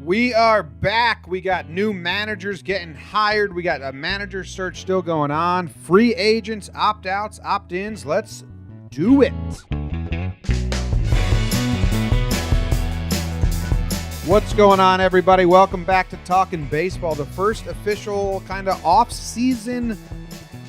We are back. We got new managers getting hired. We got a manager search still going on. Free agents, opt-outs, opt-ins. Let's do it. What's going on, everybody? Welcome back to Talkin Baseball, the first official kind of off-season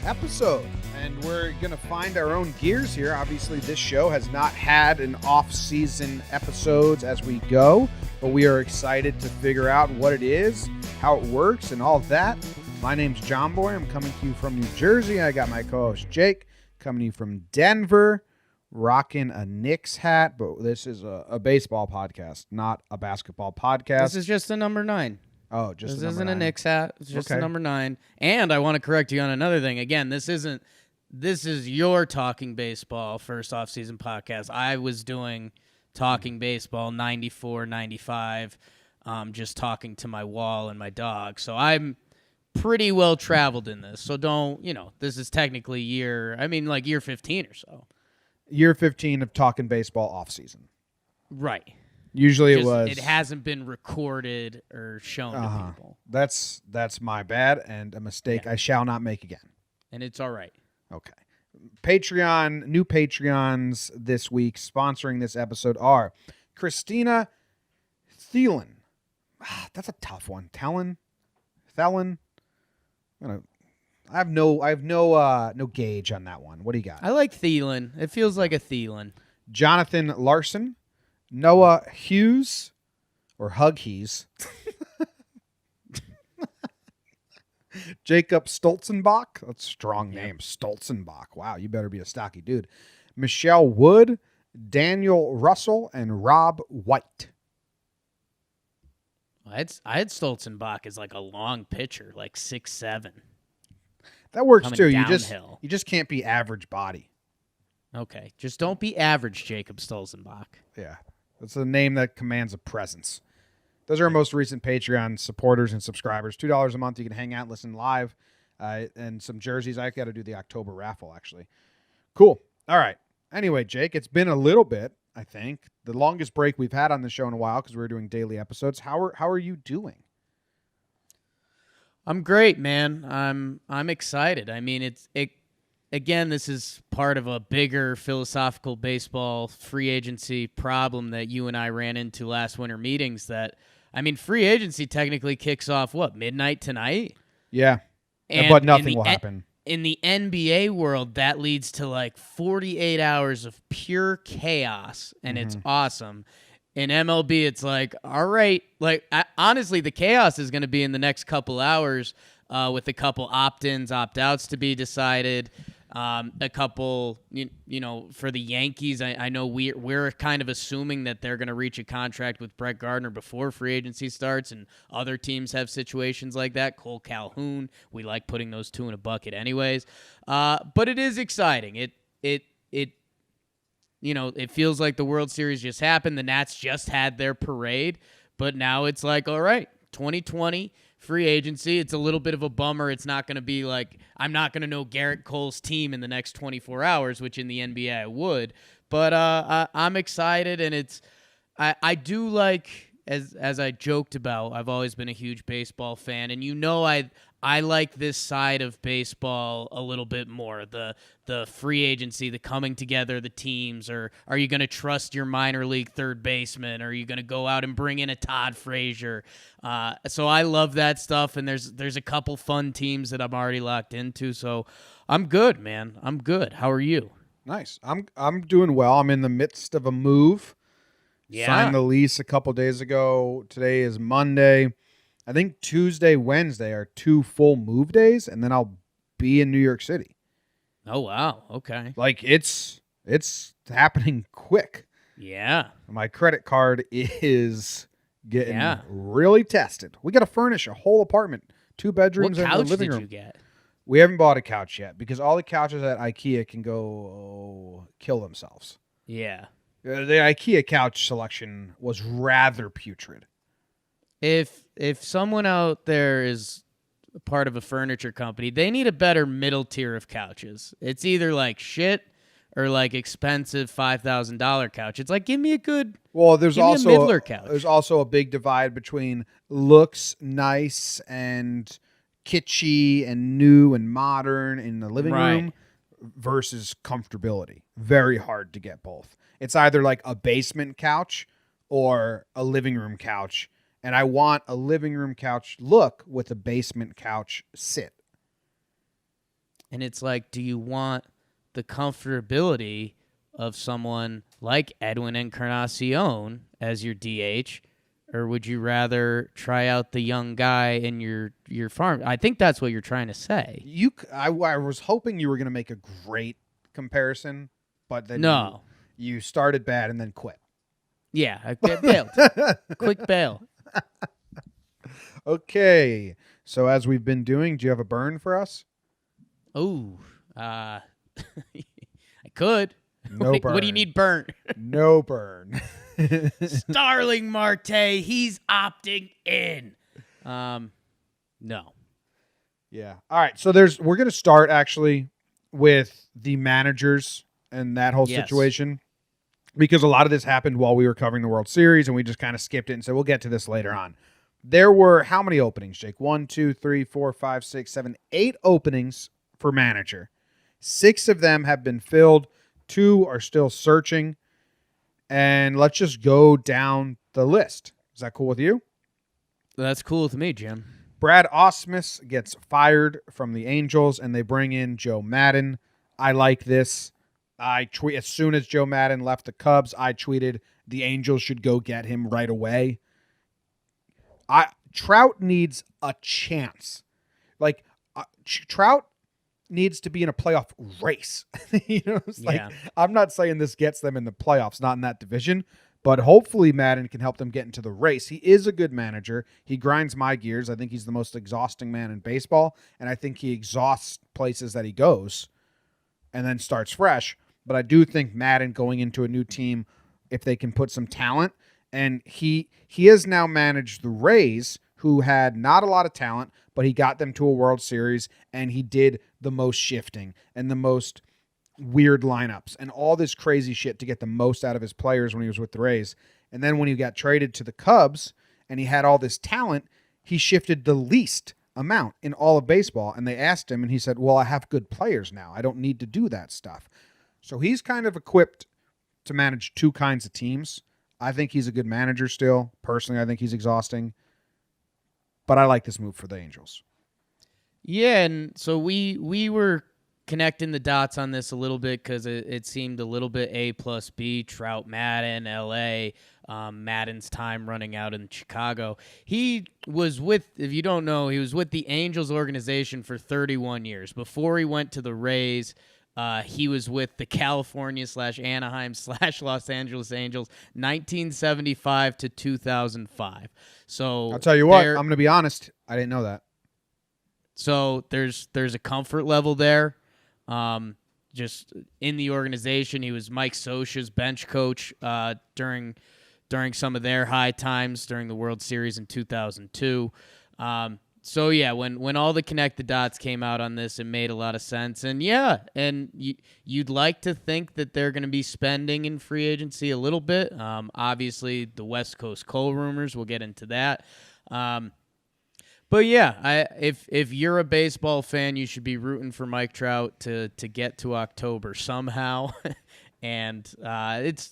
episode. And we're going to find our own gears here. Obviously, this show has not had an off-season episodes as we go, but we are excited to figure out what it is, how it works, and all of that. My name's JOMBOY. I'm coming to you from New Jersey. I got my co-host Jake coming to you from Denver, rocking a Knicks hat, but this is a baseball podcast, not a basketball podcast. This is just a number 9. Oh, just this a number isn't 9. a Knicks hat. It's just a number 9. And I want to correct you on another thing. Again, this is your Talking Baseball first off-season podcast. I was doing Talking Baseball 94, 95, just talking to my wall and my dog. So I'm pretty well traveled in this. So this is technically year 15 or so. Year 15 of Talking Baseball off-season. Right. Usually it hasn't been recorded or shown to people. That's my bad and a mistake I shall not make again. And it's all right. Okay. Patreon, new Patreons this week sponsoring this episode are Christina Thielen. That's a tough one. Thelen. I have no gauge on that one. What do you got? I like Thielen. It feels like a Thielen. Jonathan Larson, Noah Hughes, or Huggies. Jacob Stolzenbach. That's a strong name. Stolzenbach. Wow, you better be a stocky dude. Michelle Wood, Daniel Russell, and Rob White. I had Stolzenbach as like a long pitcher, like 6'7". That works Coming too. downhill. You just can't be average body. Okay, just don't be average, Jacob Stolzenbach. Yeah, that's a name that commands a presence. Those are our most recent Patreon supporters and subscribers. $2 a month. You can hang out, listen live, and some jerseys. I got to do the October raffle, actually. Cool. All right. Anyway, Jake, it's been a little bit, I think. The longest break we've had on the show in a while because we were doing daily episodes. How are you doing? I'm great, man. I'm excited. I mean, again, this is part of a bigger philosophical baseball free agency problem that you and I ran into last winter meetings that, I mean, free agency technically kicks off, midnight tonight? Yeah, but nothing will happen. In the NBA world, that leads to like 48 hours of pure chaos, and it's awesome. In MLB, it's like, all right, honestly, the chaos is going to be in the next couple hours with a couple opt-ins, opt-outs to be decided. A couple, for the Yankees, I know we're kind of assuming that they're going to reach a contract with Brett Gardner before free agency starts, and other teams have situations like that. Cole Calhoun, we like putting those two in a bucket anyways. But it is exciting. It feels like the World Series just happened. The Nats just had their parade, but now it's like, all right, 2020. Free agency. It's a little bit of a bummer. It's not going to be like, I'm not going to know Garrett Cole's team in the next 24 hours, which in the NBA I would. But I'm excited, and I do like, as I joked about, I've always been a huge baseball fan, and I like this side of baseball a little bit more. The free agency, the coming together, the teams, or are you going to trust your minor league third baseman? Or are you going to go out and bring in a Todd Frazier? So I love that stuff, and there's a couple fun teams that I'm already locked into. So I'm good, man. I'm good. How are you? Nice. I'm doing well. I'm in the midst of a move. Yeah. Signed the lease a couple days ago. Today is Monday. I think Tuesday, Wednesday are 2 full move days, and then I'll be in New York City. Oh, wow. Okay. Like, it's happening quick. Yeah. My credit card is getting really tested. We got to furnish a whole apartment, 2 bedrooms and a living room. What couch did you get? We haven't bought a couch yet because all the couches at IKEA can go kill themselves. Yeah. The IKEA couch selection was rather putrid. If someone out there is part of a furniture company, they need a better middle tier of couches. It's either like shit or like expensive $5,000 couch. It's like, give me a good. Well, give me a Midler couch. There's also a big divide between looks nice and kitschy and new and modern in the living room versus comfortability. Very hard to get both. It's either like a basement couch or a living room couch, and I want a living room couch look with a basement couch sit. And it's like, do you want the comfortability of someone like Edwin Encarnacion as your DH, or would you rather try out the young guy in your farm? I think that's what you're trying to say. I was hoping you were going to make a great comparison, but then no, you started bad and then quit. Yeah, I bailed. Quick bail. Okay, so as we've been doing, do you have a burn for us? Oh, I could. No burn. What do you need burnt? No burn. Starling Marte, he's opting in. No. Yeah. All right. So we're going to start actually with the managers and that whole situation, because a lot of this happened while we were covering the World Series and we just kind of skipped it and said we'll get to this later on. There were how many openings, Jake? 1, 2, 3, 4, 5, 6, 7, 8 openings for manager. 6 of them have been filled. 2 are still searching. And let's just go down the list. Is that cool with you? That's cool with me, Jim. Brad Ausmus gets fired from the Angels, and they bring in Joe Maddon. I like this. As soon as Joe Maddon left the Cubs, I tweeted the Angels should go get him right away. Trout needs a chance. Like Trout needs to be in a playoff race. I'm not saying this gets them in the playoffs, not in that division, but hopefully Maddon can help them get into the race. He is a good manager. He grinds my gears. I think he's the most exhausting man in baseball, and I think he exhausts places that he goes and then starts fresh. But I do think Maddon going into a new team, if they can put some talent, and he has now managed the Rays, who had not a lot of talent, but he got them to a World Series, and he did the most shifting and the most weird lineups and all this crazy shit to get the most out of his players when he was with the Rays. And then when he got traded to the Cubs and he had all this talent, he shifted the least amount in all of baseball. And they asked him, and he said, well, I have good players now. I don't need to do that stuff. So he's kind of equipped to manage 2 kinds of teams. I think he's a good manager still. Personally, I think he's exhausting. But I like this move for the Angels. Yeah, and so we were connecting the dots on this a little bit because it seemed a little bit A plus B. Trout, Maddon, L.A., Maddon's time running out in Chicago. He was with, if you don't know, he was with the Angels organization for 31 years. Before he went to the Rays, he was with the California/Anaheim/Los Angeles Angels, 1975 to 2005. So I'll tell you what, I'm going to be honest. I didn't know that. So there's a comfort level there. Just in the organization, he was Mike Scioscia's bench coach during some of their high times during the World Series in 2002. So yeah, when all the connect the dots came out on this, it made a lot of sense. And yeah, and you'd like to think that they're going to be spending in free agency a little bit. Obviously, the West Coast Cole rumors, we'll get into that. But yeah, if you're a baseball fan, you should be rooting for Mike Trout to get to October somehow. And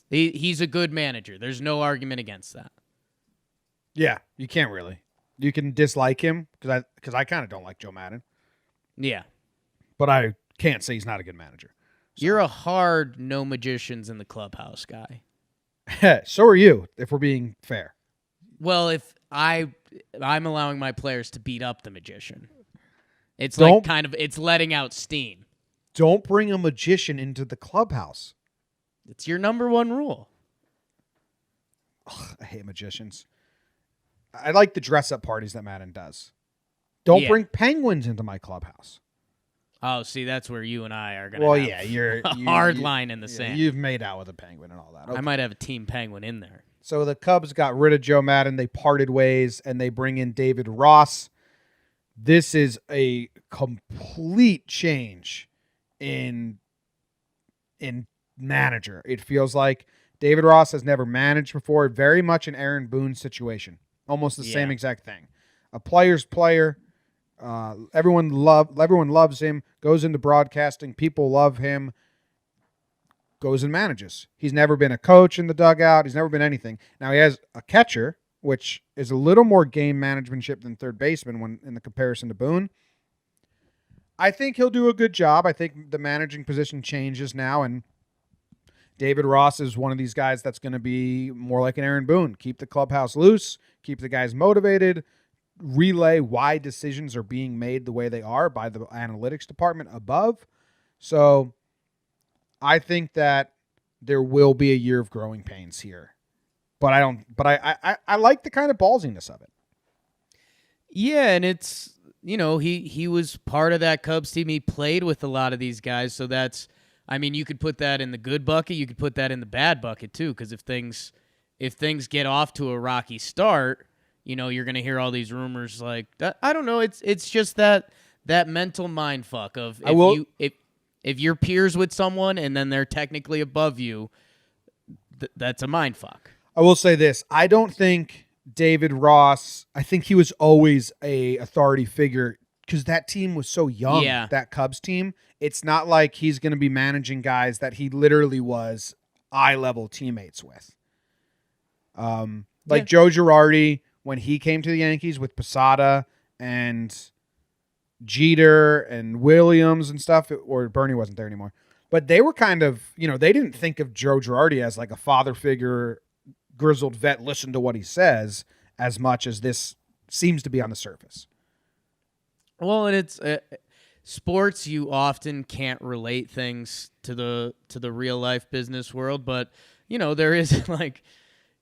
he's a good manager. There's no argument against that. Yeah, you can't really. You can dislike him because I kind of don't like Joe Maddon. Yeah. But I can't say he's not a good manager. So. You're a hard no magicians in the clubhouse guy. So are you, if we're being fair. Well, if I'm allowing my players to beat up the magician. It's like it's letting out steam. Don't bring a magician into the clubhouse. It's your number one rule. Ugh, I hate magicians. I like the dress-up parties that Maddon does. Don't bring penguins into my clubhouse. Oh, see, that's where you and I are going to you're a hard line in the sand. You've made out with a penguin and all that. Okay. I might have a team penguin in there. So the Cubs got rid of Joe Maddon. They parted ways, and they bring in David Ross. This is a complete change in manager. It feels like David Ross has never managed before. Very much an Aaron Boone situation. Almost the same exact thing. A player's player. Everyone loves him. Goes into broadcasting. People love him. Goes and manages. He's never been a coach in the dugout. He's never been anything. Now he has a catcher, which is a little more game managementship than third baseman when in the comparison to Boone. I think he'll do a good job. I think the managing position changes now, and David Ross is one of these guys that's going to be more like an Aaron Boone. Keep the clubhouse loose, keep the guys motivated, relay why decisions are being made the way they are by the analytics department above. So I think that there will be a year of growing pains here. But I like the kind of ballsiness of it. Yeah, and it's, he was part of that Cubs team. He played with a lot of these guys, so that's, you could put that in the good bucket. You could put that in the bad bucket too, because if things get off to a rocky start, you're going to hear all these rumors like that. I don't know. It's just that mental mind fuck of if you're peers with someone and then they're technically above you, that's a mind fuck. I will say this. I don't think David Ross, I think he was always a authority figure because that team was so young, that Cubs team. It's not like he's going to be managing guys that he literally was eye-level teammates with. Joe Girardi, when he came to the Yankees with Posada and Jeter and Williams and stuff, or Bernie wasn't there anymore. But they were kind of, they didn't think of Joe Girardi as like a father figure, grizzled vet, listen to what he says, as much as this seems to be on the surface. Well, and it's sports. You often can't relate things to the real life business world, but there is like,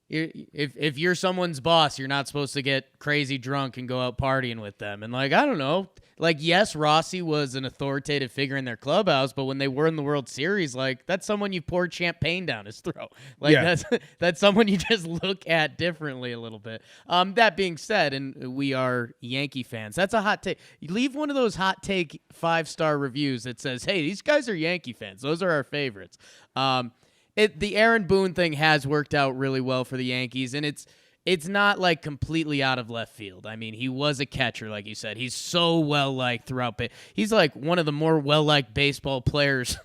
if you're someone's boss, you're not supposed to get crazy drunk and go out partying with them. And like, I don't know, like, yes, Rossi was an authoritative figure in their clubhouse, but when they were in the World Series, like, that's someone you poured champagne down his throat. Like, that's someone you just look at differently a little bit. That being said, and we are Yankee fans, that's a hot take. You leave one of those hot take 5-star reviews that says, hey, these guys are Yankee fans. Those are our favorites. The Aaron Boone thing has worked out really well for the Yankees, and it's not like completely out of left field. I mean, he was a catcher, like you said. He's so well-liked throughout. He's like one of the more well-liked baseball players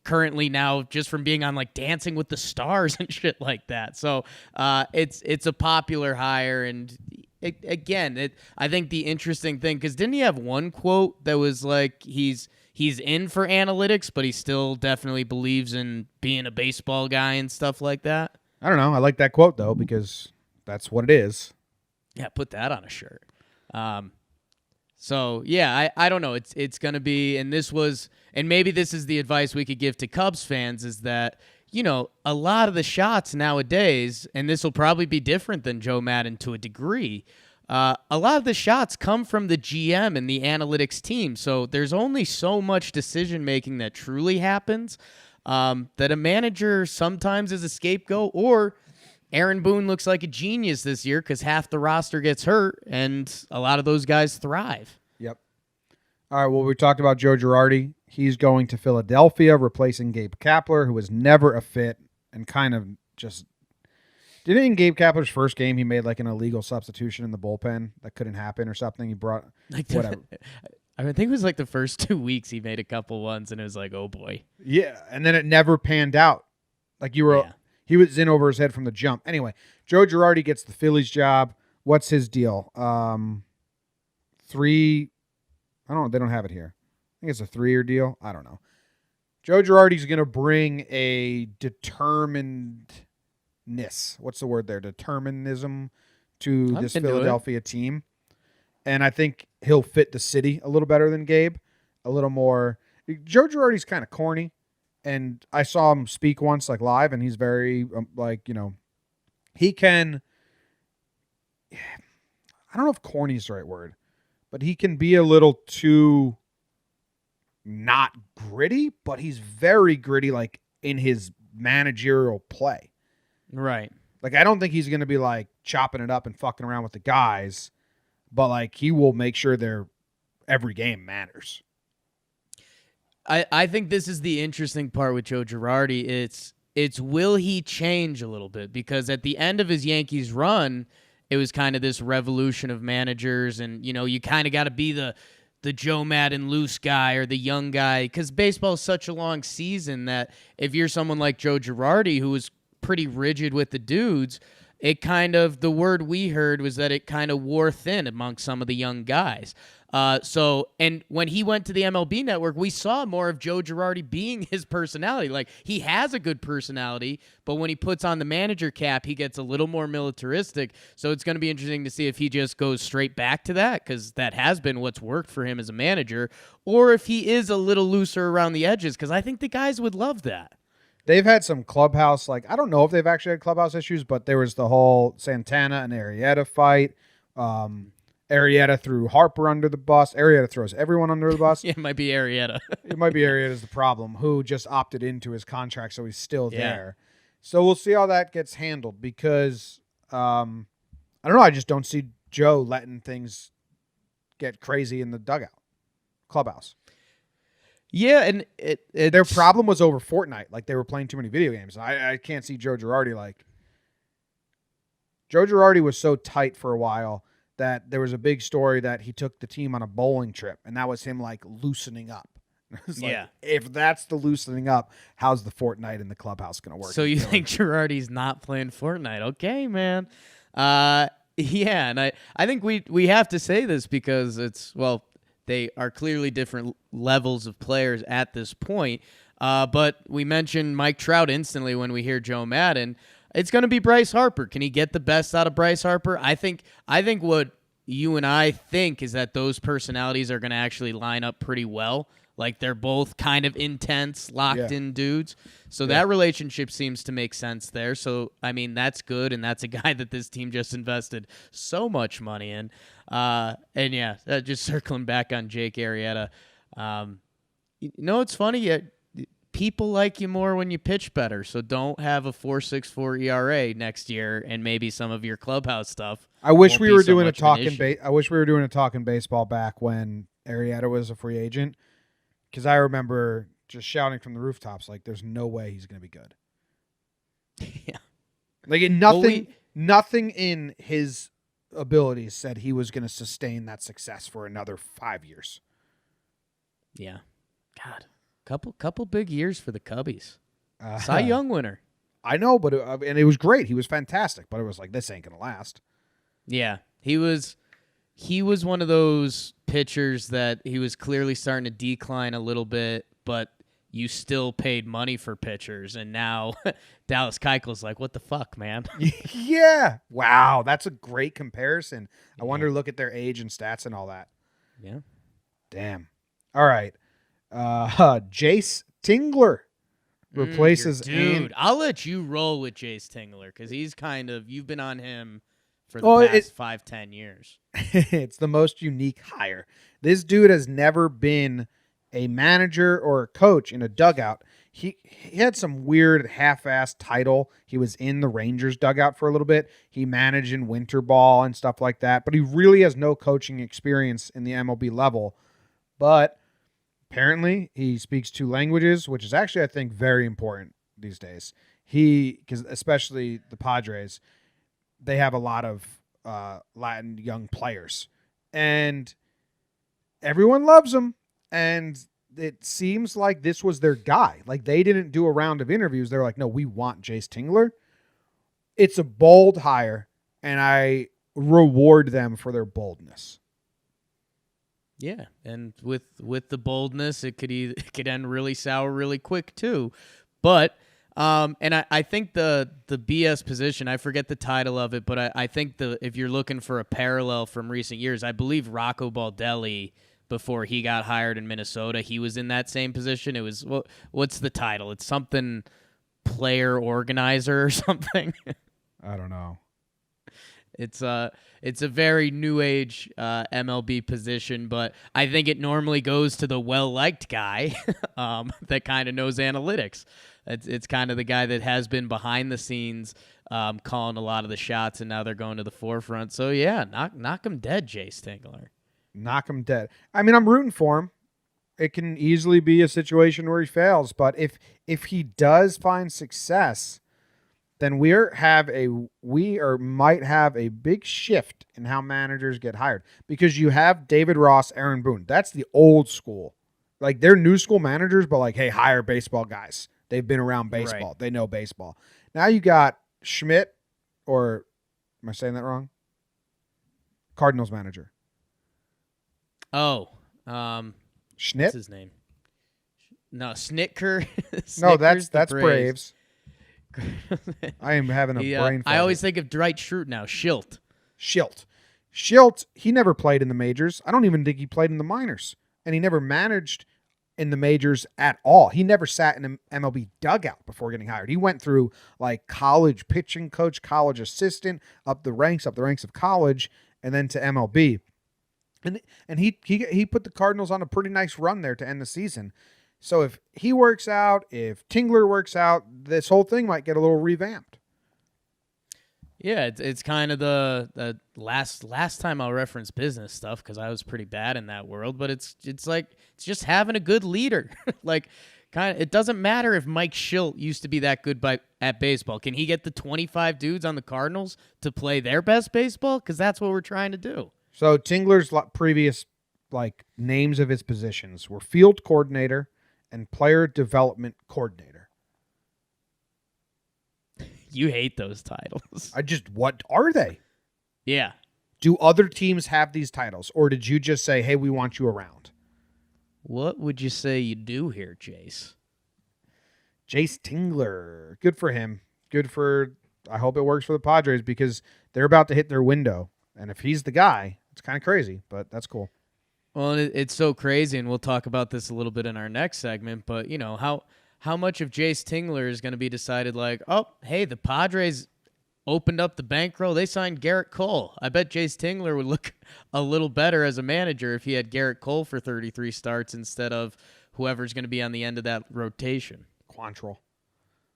currently now, just from being on like Dancing with the Stars and shit like that. So it's a popular hire, and I think the interesting thing, because didn't he have one quote that was like he's in for analytics, but he still definitely believes in being a baseball guy and stuff like that? I don't know. I like that quote, though, because that's what it is. Yeah, put that on a shirt. So, yeah, I don't know. It's going to be, and maybe this is the advice we could give to Cubs fans, is that, a lot of the shots nowadays, and this will probably be different than Joe Madden to a degree, a lot of the shots come from the GM and the analytics team. So there's only so much decision-making that truly happens, that a manager sometimes is a scapegoat, or Aaron Boone looks like a genius this year because half the roster gets hurt and a lot of those guys thrive. Yep. All right, well, we talked about Joe Girardi. He's going to Philadelphia, replacing Gabe Kapler, who was never a fit and kind of just... Didn't in Gabe Kapler's first game, he made like an illegal substitution in the bullpen that couldn't happen or something? He brought... whatever. I think it was like the first 2 weeks he made a couple ones, and it was like, oh, boy. Yeah, and then it never panned out. Like you were... Yeah. He was in over his head from the jump. Anyway, Joe Girardi gets the Phillies job. What's his deal? 3... I don't know. They don't have it here. I think it's a 3-year deal. I don't know. Joe Girardi's going to bring a determinedness. What's the word there? Determinism to this Philadelphia team. And I think he'll fit the city a little better than Gabe. A little more. Joe Girardi's kind of corny. And I saw him speak once, like live, and he's very, he can, I don't know if corny is the right word, but he can be a little too not gritty, but he's very gritty, like in his managerial play. Right. Like, I don't think he's going to be like chopping it up and fucking around with the guys, but like he will make sure every game matters. I think this is the interesting part with Joe Girardi. It's will he change a little bit? Because at the end of his Yankees run, it was kind of this revolution of managers, and you kind of got to be the Joe Madden loose guy or the young guy, because baseball is such a long season that if you're someone like Joe Girardi, who was pretty rigid with the dudes, the word we heard was that it kind of wore thin among some of the young guys. And when he went to the MLB Network, we saw more of Joe Girardi being his personality. Like, he has a good personality, but when he puts on the manager cap, he gets a little more militaristic. So it's going to be interesting to see if he just goes straight back to that, because that has been what's worked for him as a manager, or if he is a little looser around the edges, because I think the guys would love that. They've had some clubhouse, I don't know if they've actually had clubhouse issues, but there was the whole Santana and Arrieta fight. Arrieta threw Harper under the bus. Arrieta throws everyone under the bus. Yeah, it might be Arrieta. It might be Arrieta's the problem, who just opted into his contract, so he's still there. So we'll see how that gets handled, because I don't know. I just don't see Joe letting things get crazy in the clubhouse. Yeah, and their problem was over Fortnite. Like, they were playing too many video games. I can't see Joe Girardi Joe Girardi was so tight for a while that there was a big story that he took the team on a bowling trip, and that was him loosening up. If that's the loosening up, how's the Fortnite in the clubhouse going to work? So you think Girardi's not playing Fortnite? Okay, man. Yeah, and I think we have to say this because they are clearly different levels of players at this point. But we mentioned Mike Trout instantly when we hear Joe Madden. It's going to be Bryce Harper. Can he get the best out of Bryce Harper? I think what you and I think is that those personalities are going to actually line up pretty well. Like, they're both kind of intense, locked-in dudes. So that relationship seems to make sense there. So, I mean, that's good, and that's a guy that this team just invested so much money in. Just circling back on Jake Arrieta. It's funny. People like you more when you pitch better, so don't have a 4.64 ERA next year, and maybe some of your clubhouse stuff. I wish we were doing a talking baseball back when Arrieta was a free agent, because I remember just shouting from the rooftops, there's no way he's going to be good. Yeah. Nothing in his abilities said he was going to sustain that success for another 5 years. Yeah. God. Couple big years for the Cubbies. Cy Young winner. I know, but it was great. He was fantastic, but it was this ain't gonna last. Yeah, he was one of those pitchers that he was clearly starting to decline a little bit, but you still paid money for pitchers, and now Dallas Keuchel's like, what the fuck, man? Yeah. Wow, that's a great comparison. I wonder, look at their age and stats and all that. Yeah. Damn. All right. Jace Tingler replaces dude. I'll let you roll with Jace Tingler, because he's you've been on him for the past 5-10 years. It's the most unique hire. This dude has never been a manager or a coach in a dugout. He had some weird half-assed title. He was in the Rangers dugout for a little bit. He managed in winter ball and stuff like that, but he really has no coaching experience in the MLB level. But apparently, he speaks 2 languages, which is actually, I think, very important these days. Because especially the Padres, they have a lot of Latin young players, and everyone loves him. And it seems like this was their guy. They didn't do a round of interviews. They're like, no, we want Jace Tingler. It's a bold hire, and I reward them for their boldness. Yeah, and with the boldness, it could end really sour really quick too. But and I think the BS position, I forget the title of it, but I think if you're looking for a parallel from recent years, I believe Rocco Baldelli, before he got hired in Minnesota, he was in that same position. It was what's the title? It's something player organizer or something. I don't know. It's a very new age MLB position, but I think it normally goes to the well-liked guy that kind of knows analytics. It's kind of the guy that has been behind the scenes calling a lot of the shots, and now they're going to the forefront. So, yeah, knock him dead, Jace Tingler. Knock him dead. I mean, I'm rooting for him. it can easily be a situation where he fails. But if he does find success, then we might have a big shift in how managers get hired, because you have David Ross, Aaron Boone. That's the old school. Like, they're new school managers, but like, hey, hire baseball guys. They've been around baseball. Right. They know baseball. Now you got Schmidt, or am I saying that wrong? Cardinals manager. Oh, Schmidt? what's his name? No, Snitker. No, that's the Braves. I am having a brain fart. I always think of Dwight Schrute now. Schilt. Schilt, he never played in the majors. I don't even think he played in the minors. And he never managed in the majors at all. He never sat in an MLB dugout before getting hired. He went through like college pitching coach, college assistant, up the ranks of college, and then to MLB. And he put the Cardinals on a pretty nice run there to end the season. So if he works out, if Tingler works out, this whole thing might get a little revamped. Yeah, it's kind of the last time I'll reference business stuff, because I was pretty bad in that world. But it's just having a good leader. Like, kind of, it doesn't matter if Mike Schilt used to be that good at baseball. Can he get the 25 dudes on the Cardinals to play their best baseball? Because that's what we're trying to do. So Tingler's previous names of his positions were field coordinator and player development coordinator. You hate those titles. What are they? Yeah. Do other teams have these titles, or did you just say, hey, we want you around? What would you say you do here, Jace? Jace Tingler. Good for him. I hope it works for the Padres, because they're about to hit their window. And if he's the guy, it's kind of crazy, but that's cool. Well, it's so crazy, and we'll talk about this a little bit in our next segment, but how much of Jace Tingler is going to be decided like, oh, hey, the Padres opened up the bankroll. They signed Garrett Cole. I bet Jace Tingler would look a little better as a manager if he had Garrett Cole for 33 starts instead of whoever's going to be on the end of that rotation. Quantrill.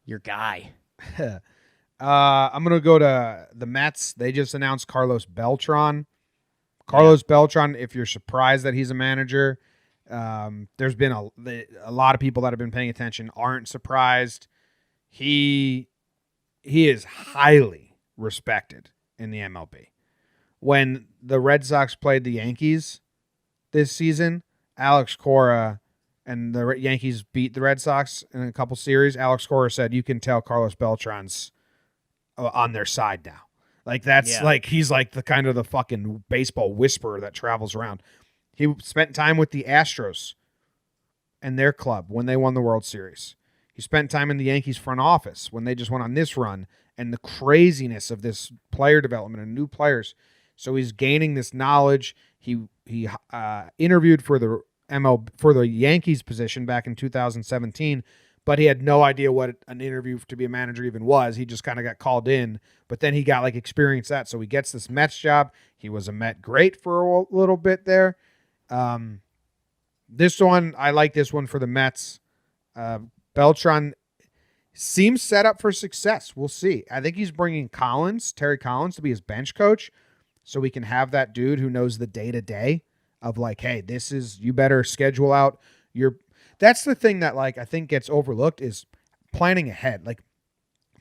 Your guy. I'm going to go to the Mets. They just announced Carlos Beltran. Beltran, if you're surprised that he's a manager, there's been a lot of people that have been paying attention aren't surprised. He is highly respected in the MLB. When the Red Sox played the Yankees this season, Alex Cora and the Yankees beat the Red Sox in a couple series. Alex Cora said, you can tell Carlos Beltran's on their side now. Like, that's he's like the kind of the fucking baseball whisperer that travels around. He spent time with the Astros and their club when they won the World Series. He spent time in the Yankees front office when they just went on this run, and the craziness of this player development and new players. So he's gaining this knowledge. He interviewed for the Yankees position back in 2017, but he had no idea what an interview to be a manager even was. He just kind of got called in, but then he got experience that. So he gets this Mets job. He was a Met great for a little bit there. This one, I like this one for the Mets. Beltran seems set up for success. We'll see. I think he's bringing Terry Collins, to be his bench coach, so we can have that dude who knows the day-to-day of hey, you better schedule out your. That's the thing that I think gets overlooked is planning ahead.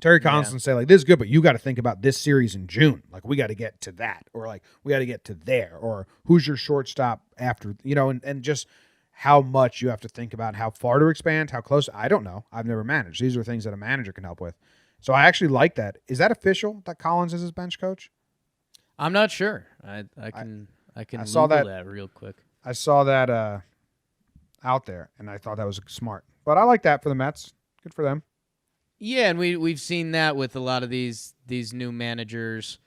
Terry Collins can say this is good, but you got to think about this series in June. We got to get to that, or we got to get to there, or who's your shortstop after, and just how much you have to think about how far to expand, how close. I don't know. I've never managed. These are things that a manager can help with. So I actually like that. Is that official that Collins is his bench coach? I'm not sure. I can saw Google that real quick. I saw that out there, and I thought that was smart. But I like that for the Mets. Good for them. Yeah, and we've seen that with a lot of these new managers.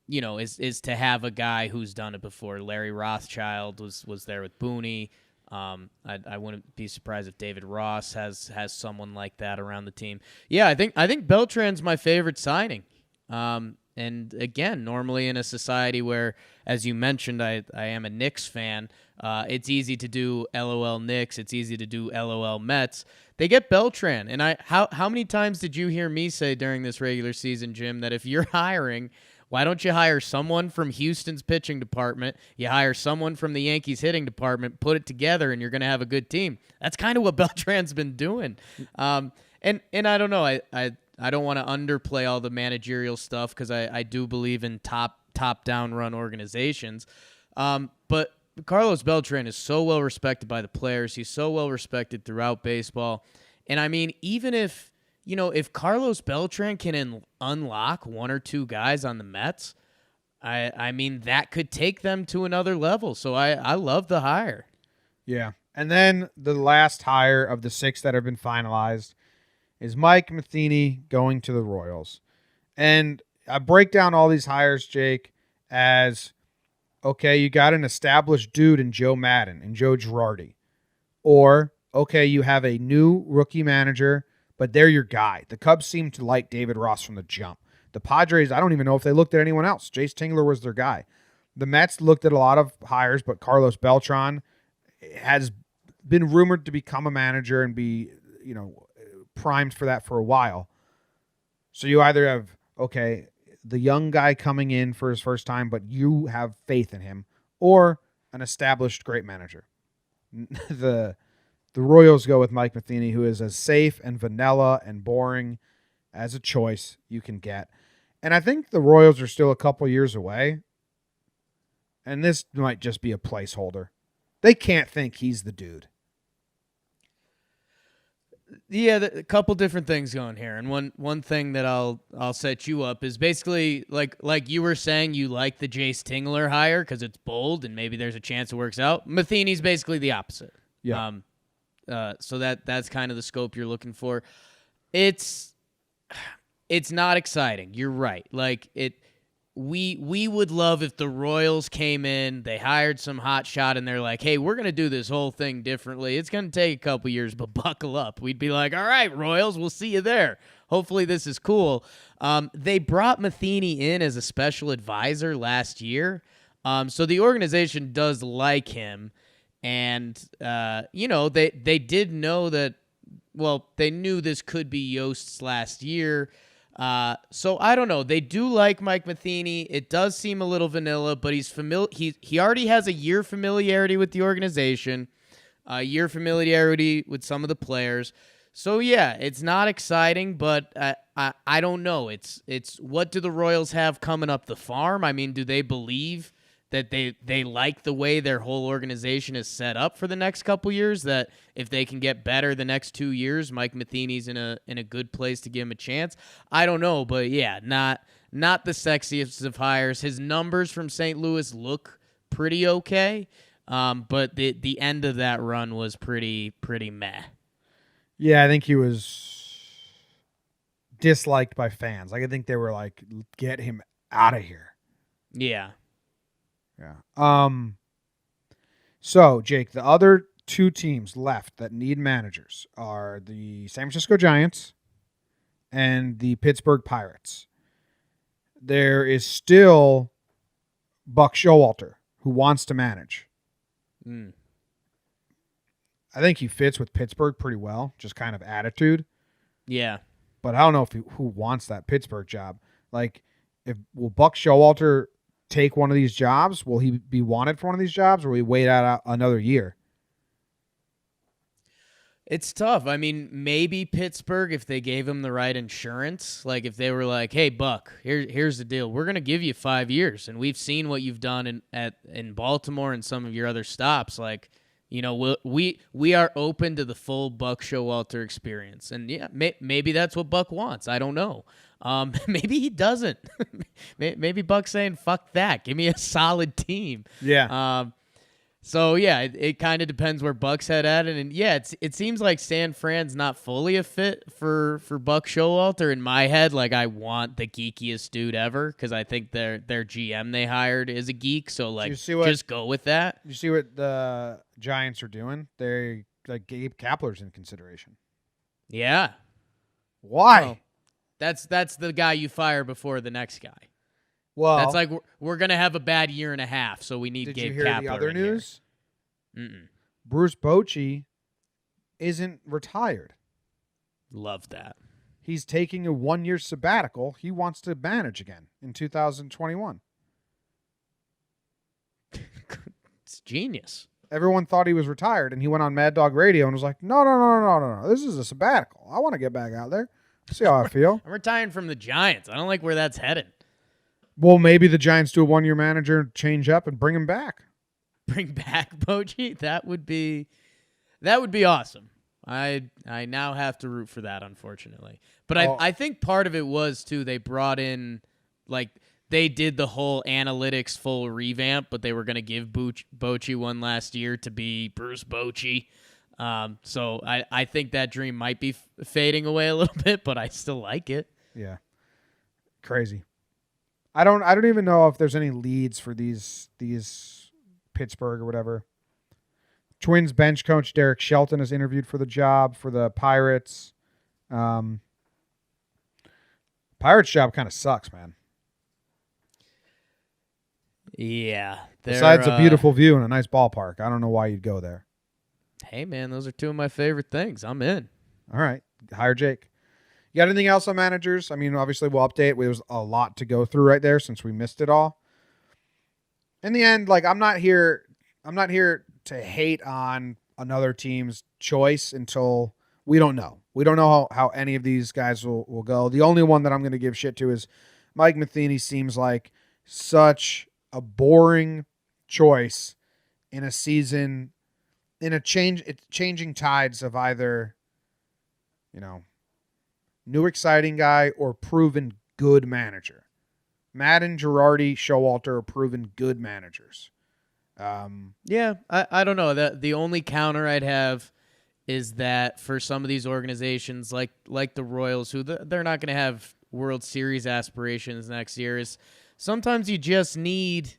Is to have a guy who's done it before. Larry Rothschild was there with Booney. I wouldn't be surprised if David Ross has someone like that around the team. Yeah, I think Beltran's my favorite signing. And again, normally in a society where, as you mentioned, I am a Knicks fan, it's easy to do LOL Knicks, it's easy to do LOL Mets. They get Beltran, and how many times did you hear me say during this regular season, Jim, that if you're hiring, Why don't you hire someone from Houston's pitching department? You hire someone from the Yankees hitting department, put it together, and you're going to have a good team. That's kind of what Beltran's been doing. And I don't know. I don't want to underplay all the managerial stuff because I do believe in top-down run organizations. But Carlos Beltran is so well respected by the players. He's so well respected throughout baseball. And I mean, even if Carlos Beltran can unlock one or two guys on the Mets, I mean, that could take them to another level. So I love the hire. Yeah. And then the last hire of the 6 that have been finalized is Mike Matheny going to the Royals. And I break down all these hires, Jake, as, okay, you got an established dude in Joe Madden and Joe Girardi. Or, okay, you have a new rookie manager, but they're your guy. The Cubs seem to like David Ross from the jump. The Padres, I don't even know if they looked at anyone else. Jace Tingler was their guy. The Mets looked at a lot of hires, but Carlos Beltran has been rumored to become a manager and be, primed for that for a while. So you either have, okay, the young guy coming in for his first time, but you have faith in him, or an established great manager. The Royals go with Mike Matheny, who is as safe and vanilla and boring as a choice you can get. And I think the Royals are still a couple years away, and this might just be a placeholder. They can't think he's the dude. Yeah, a couple different things going here, and one thing that I'll set you up is basically like you were saying, you like the Jace Tingler hire because it's bold and maybe there's a chance it works out. Matheny's basically the opposite. Yeah. So that's kind of the scope you're looking for. It's not exciting. You're right. Like we would love if the Royals came in, they hired some hot shot, and they're like, hey, we're going to do this whole thing differently. It's going to take a couple years, but buckle up. We'd be like, all right, Royals, we'll see you there. Hopefully this is cool. They brought Matheny in as a special advisor last year. So the organization does like him. And, they did know that, well, they knew this could be Yost's last year. So I don't know. They do like Mike Matheny. It does seem a little vanilla, but he's he already has a year familiarity with the organization, a year familiarity with some of the players. So yeah, it's not exciting, but I don't know. It's what do the Royals have coming up the farm? I mean, do they believe that they like the way their whole organization is set up for the next couple years, that if they can get better the next 2 years, Mike Matheny's in a good place to give him a chance? I don't know, but yeah, not the sexiest of hires. His numbers from St. Louis look pretty okay, but the end of that run was pretty meh. Yeah, I think he was disliked by fans. Like, I think they were like, get him out of here. Yeah. Yeah. So, Jake, the other 2 teams left that need managers are the San Francisco Giants and the Pittsburgh Pirates. There is still Buck Showalter, who wants to manage. I think he fits with Pittsburgh pretty well, just kind of attitude. Yeah. But I don't know who wants that Pittsburgh job. Like, will Buck Showalter take one of these jobs? Will he be wanted for one of these jobs, or will he wait out another year? It's tough. I mean, maybe Pittsburgh, if they gave him the right insurance, like if they were like, hey, Buck, here's the deal. We're going to give you 5 years, and we've seen what you've done in Baltimore and some of your other stops. Like, we are open to the full Buck Showalter experience. And yeah, maybe that's what Buck wants. I don't know. Maybe he doesn't. Maybe Buck's saying, fuck that. Give me a solid team. Yeah. So, yeah, it kind of depends where Buck's head at. And yeah, it seems like San Fran's not fully a fit for Buck Showalter. In my head, like, I want the geekiest dude ever because I think their GM they hired is a geek. So, like, just go with that. You see what the Giants are doing? They like Gabe Kapler's in consideration. Yeah. Why? Well, that's the guy you fire before the next guy. Well, that's like we're gonna have a bad year and a half, so we need Gabe Kapler. Did you hear the other news? Mm-mm. Bruce Bochy isn't retired. Love that. He's taking a 1-year sabbatical. He wants to manage again in 2021. It's genius. Everyone thought he was retired, and he went on Mad Dog Radio and was like, no. This is a sabbatical. I want to get back out there. See how I feel. I'm retiring from the Giants. I don't like where that's headed. Well, maybe the Giants do a 1-year manager, change up, and bring him back. Bring back Bochy? That would be awesome. I now have to root for that, unfortunately. But I think part of it was, too, they brought in, like, they did the whole analytics full revamp, but they were going to give Bochy one last year to be Bruce Bochy. So I think that dream might be fading away a little bit, but I still like it. Yeah. Crazy. I don't even know if there's any leads for these Pittsburgh or whatever. Twins bench coach Derek Shelton is interviewed for the job for the Pirates. Pirates job kind of sucks, man. Yeah. Besides a beautiful view and a nice ballpark, I don't know why you'd go there. Hey, man, those are two of my favorite things. I'm in. All right. Hire Jake. You got anything else on managers? I mean, obviously we'll update. There was a lot to go through right there since we missed it all. In the end, like I'm not here to hate on another team's choice until we don't know. We don't know how any of these guys will go. The only one that I'm going to give shit to is Mike Matheny. Seems like such a boring choice in a season, changing tides of either, new exciting guy or proven good manager. Madden, Girardi, Showalter are proven good managers. Yeah, I don't know. The only counter I'd have is that for some of these organizations like the Royals, who they're not going to have World Series aspirations next year, is sometimes you just need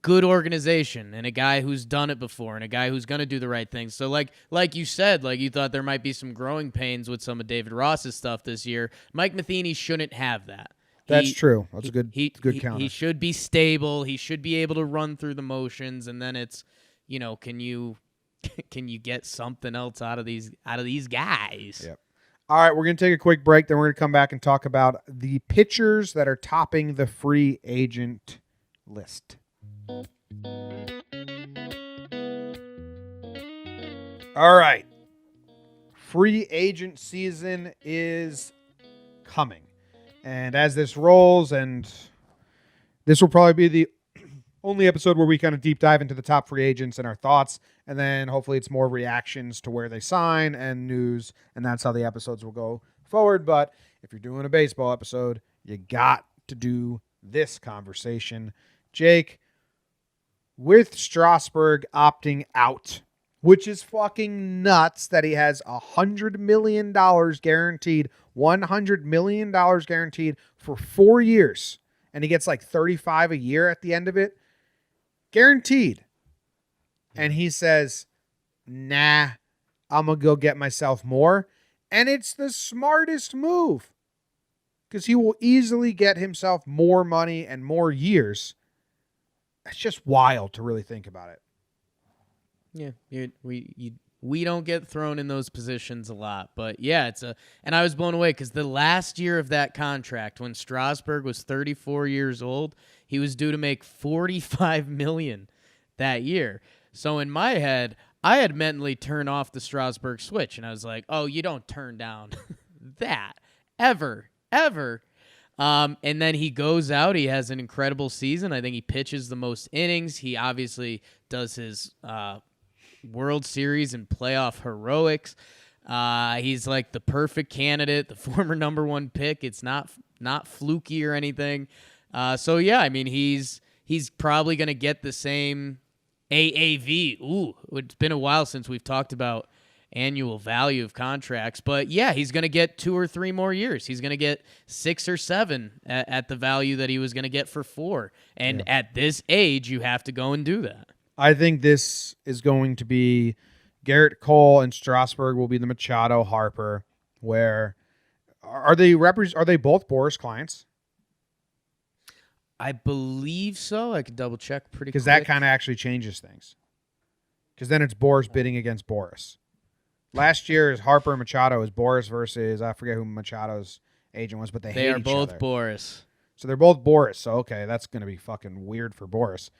good organization and a guy who's done it before and a guy who's going to do the right thing. So like you said, like you thought there might be some growing pains with some of David Ross's stuff this year. Mike Matheny shouldn't have that. That's true. That's a good counter. He should be stable. He should be able to run through the motions, and then it's, can you get something else out of these guys? Yep. All right, we're going to take a quick break. Then we're going to come back and talk about the pitchers that are topping the free agent list. All right. Free agent season is coming. And as this rolls, and this will probably be the only episode where we kind of deep dive into the top free agents and our thoughts, and then hopefully it's more reactions to where they sign and news, and that's how the episodes will go forward. But if you're doing a baseball episode, you got to do this conversation. Jake, with Strasburg opting out, which is fucking nuts that he has $100 million guaranteed, $100 million guaranteed for 4 years, and he gets like 35 a year at the end of it, guaranteed. And he says, nah, I'm going to go get myself more. And it's the smartest move because he will easily get himself more money and more years. It's just wild to really think about it. Yeah, we don't get thrown in those positions a lot, but yeah, and I was blown away because the last year of that contract, when Strasburg was 34 years old, he was due to make $45 million that year. So in my head, I had mentally turned off the Strasburg switch, and I was like, oh, you don't turn down that ever. And then he goes out. He has an incredible season. I think he pitches the most innings. He obviously does his World Series and playoff heroics. He's like the perfect candidate, the former number one pick. It's not fluky or anything. So yeah, I mean he's probably gonna get the same AAV. Ooh, it's been a while since we've talked about annual value of contracts, but yeah, he's gonna get 2 or 3 more years. He's gonna get 6 or 7 at the value that he was gonna get for 4. And at this age, you have to go and do that. I think this is going to be Garrett Cole and Strasburg will be the Machado Harper. Where are they both Boris clients? I believe so. I could double check because that kind of actually changes things. Because then it's Boris bidding against Boris. Last year's Harper and Machado is Boris versus I forget who Machado's agent was, but they hate are each both other. Boris. So they're both Boris. So okay, that's gonna be fucking weird for Boris.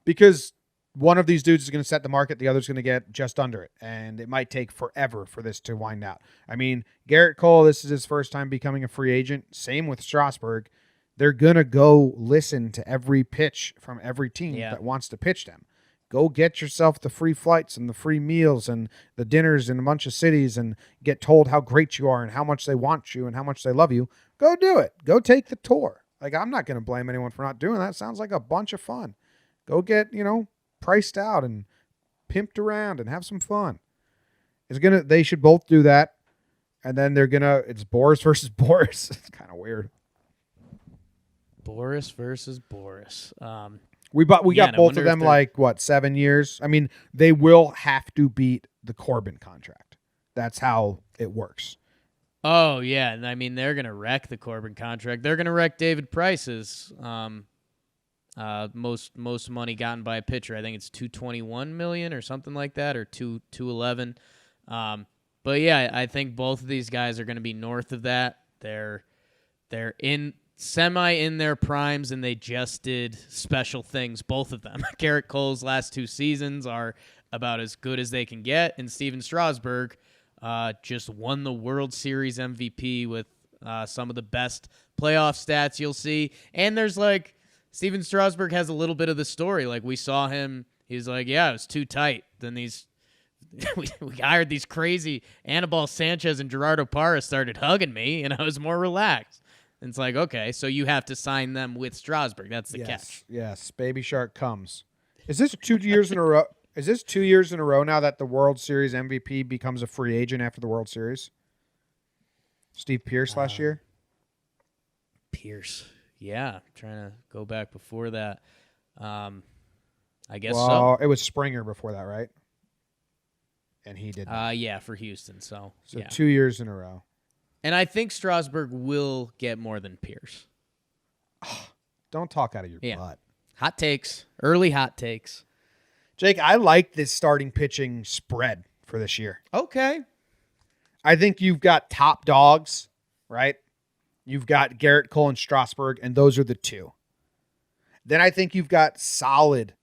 Because one of these dudes is gonna set the market, the other's gonna get just under it, and it might take forever for this to wind out. I mean, Garrett Cole, this is his first time becoming a free agent. Same with Strasburg. They're gonna go listen to every pitch from every team that wants to pitch them. Go get yourself the free flights and the free meals and the dinners in a bunch of cities and get told how great you are and how much they want you and how much they love you. Go do it. Go take the tour. Like, I'm not going to blame anyone for not doing that. Sounds like a bunch of fun. Go get, priced out and pimped around and have some fun. They should both do that. And then it's Boris versus Boris. It's kind of weird. Boris versus Boris. We got both of them 7 years. I mean, they will have to beat the Corbin contract. That's how it works. Oh yeah, and I mean they're gonna wreck the Corbin contract. They're gonna wreck David Price's most money gotten by a pitcher. I think it's $221 million or something like that, or $211. But yeah, I think both of these guys are gonna be north of that. They're in their primes, and they just did special things, both of them. Garrett Cole's last 2 seasons are about as good as they can get, and Steven Strasburg just won the World Series MVP with some of the best playoff stats you'll see. And there's Steven Strasburg has a little bit of the story. Like, we saw him, he's like, yeah, it was too tight. Then we hired these crazy Anibal Sanchez and Gerardo Parra started hugging me, and I was more relaxed. And it's like, okay, so you have to sign them with Strasburg. That's the catch. Yes, Baby Shark comes. Is this 2 years in a row? Is this 2 years in a row now that the World Series MVP becomes a free agent after the World Series? Steve Pearce last year? Pierce. Yeah. I'm trying to go back before that. I guess so. It was Springer before that, right? And he did not. Yeah, for Houston. So yeah. 2 years in a row. And I think Strasburg will get more than Pierce. Don't talk out of your butt. Hot takes. Early hot takes. Jake, I like this starting pitching spread for this year. Okay. I think you've got top dogs, right? You've got Garrett Cole and Strasburg, and those are the 2. Then I think you've got solid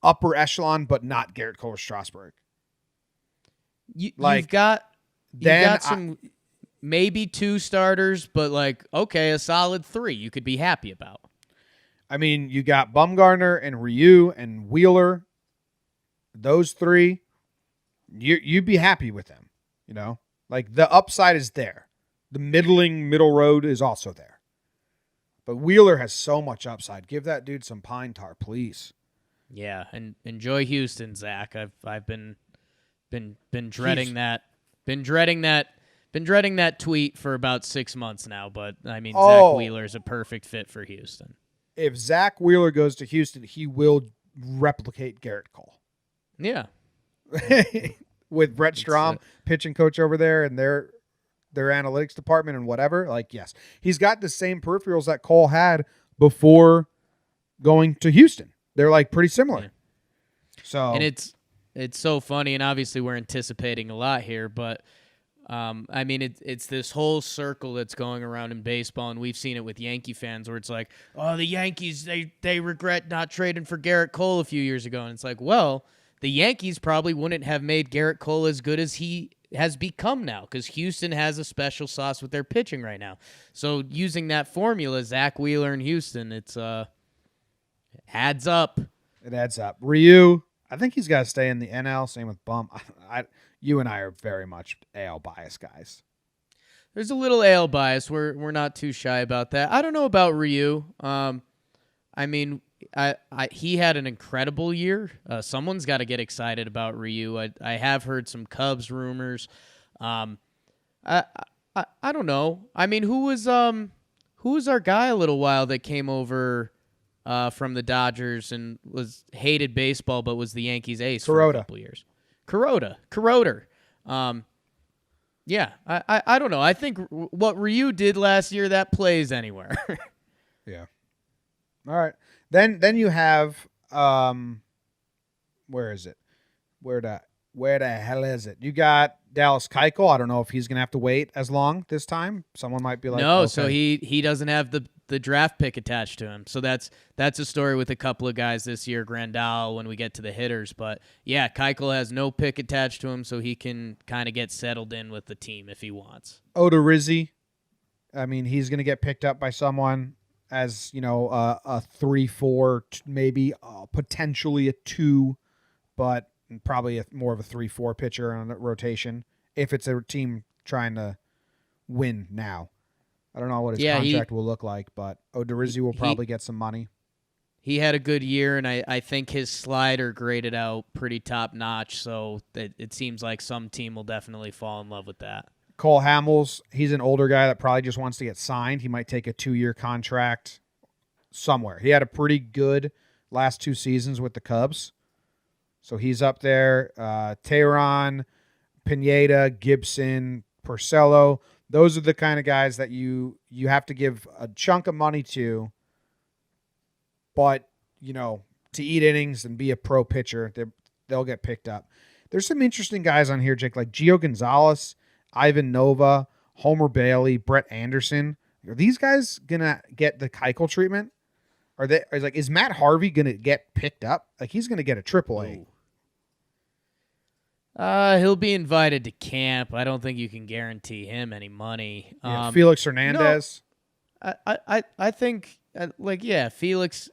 upper echelon, but not Garrett Cole or Strasburg. You've got some maybe 2 starters, but a solid 3 you could be happy about. I mean, you got Bumgarner and Ryu and Wheeler. Those 3, you'd be happy with them. The upside is there. The middle road is also there. But Wheeler has so much upside. Give that dude some pine tar, please. Yeah, and enjoy Houston, Zach. I've been dreading that. Been dreading that tweet for about 6 months now, but I mean, Zach Wheeler is a perfect fit for Houston. If Zach Wheeler goes to Houston, he will replicate Garrett Cole. Yeah. With Brett Strom, pitching coach over there, and their analytics department and whatever. Yes. He's got the same peripherals that Cole had before going to Houston. They're pretty similar. Yeah. So, and it's so funny, and obviously we're anticipating a lot here, but I mean, it's this whole circle that's going around in baseball, and we've seen it with Yankee fans where it's like, oh, the Yankees, they regret not trading for Garrett Cole a few years ago. And it's like, well, the Yankees probably wouldn't have made Garrett Cole as good as he has become now because Houston has a special sauce with their pitching right now. So using that formula, Zach Wheeler in Houston, it adds up. It adds up. Ryu, I think he's got to stay in the NL. Same with Bum. You and I are very much AL bias guys. There's a little AL bias. We're not too shy about that. I don't know about Ryu. I mean, he had an incredible year. Someone's got to get excited about Ryu. I have heard some Cubs rumors. I don't know. I mean, who was our guy a little while that came over from the Dodgers and hated baseball but was the Yankees ace for a couple years? Kuroda. Yeah, I don't know. I think what Ryu did last year, that plays anywhere. Yeah. All right. Then you have where is it? Where the hell is it? You got Dallas Keuchel. I don't know if he's going to have to wait as long this time. Someone might be like, No, okay. so he doesn't have the draft pick attached to him. So that's a story with a couple of guys this year, Grandal, when we get to the hitters. But yeah, Keuchel has no pick attached to him, so he can kind of get settled in with the team if he wants. Odorizzi, I mean, he's going to get picked up by someone as, a 3-4, maybe potentially a 2, but probably more of a 3-4 pitcher on the rotation if it's a team trying to win now. I don't know what his contract will look like, but Odorizzi will probably get some money. He had a good year, and I think his slider graded out pretty top-notch, so it seems like some team will definitely fall in love with that. Cole Hamels, he's an older guy that probably just wants to get signed. He might take a 2-year contract somewhere. He had a pretty good last 2 seasons with the Cubs, so he's up there. Tehran, Pineda, Gibson, Porcello, those are the kind of guys that you have to give a chunk of money to, but, to eat innings and be a pro pitcher, they'll get picked up. There's some interesting guys on here, Jake, like Gio Gonzalez, Ivan Nova, Homer Bailey, Brett Anderson. Are these guys going to get the Keuchel treatment? Is Matt Harvey going to get picked up? Like, he's going to get a AAA. He'll be invited to camp. I don't think you can guarantee him any money. Felix Hernandez. I think Felix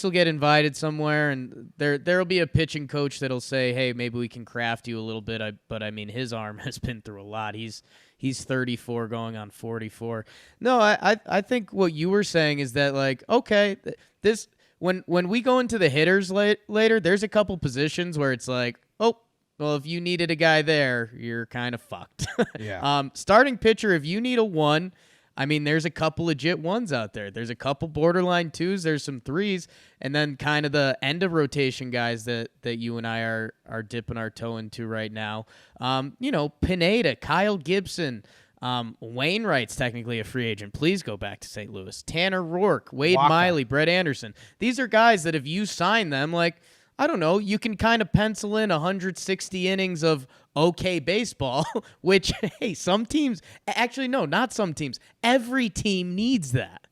will get invited somewhere, and there'll be a pitching coach that'll say, hey, maybe we can craft you a little bit. But I mean, his arm has been through a lot. He's 34 going on 44. No, I think what you were saying is that, like, okay, this when we go into the hitters later, there's a couple positions where it's like, oh, well, if you needed a guy there, you're kind of fucked. Yeah. Starting pitcher, if you need a 1, I mean, there's a couple legit 1s out there. There's a couple borderline 2s. There's some 3s. And then kind of the end of rotation guys that you and I are dipping our toe into right now. Pineda, Kyle Gibson, Wainwright's technically a free agent. Please go back to St. Louis. Tanner Rourke, Wade Miley, Brett Anderson. These are guys that if you sign them, like, I don't know, you can kind of pencil in 160 innings of okay baseball, which, hey, some teams, actually, no, not some teams. Every team needs that.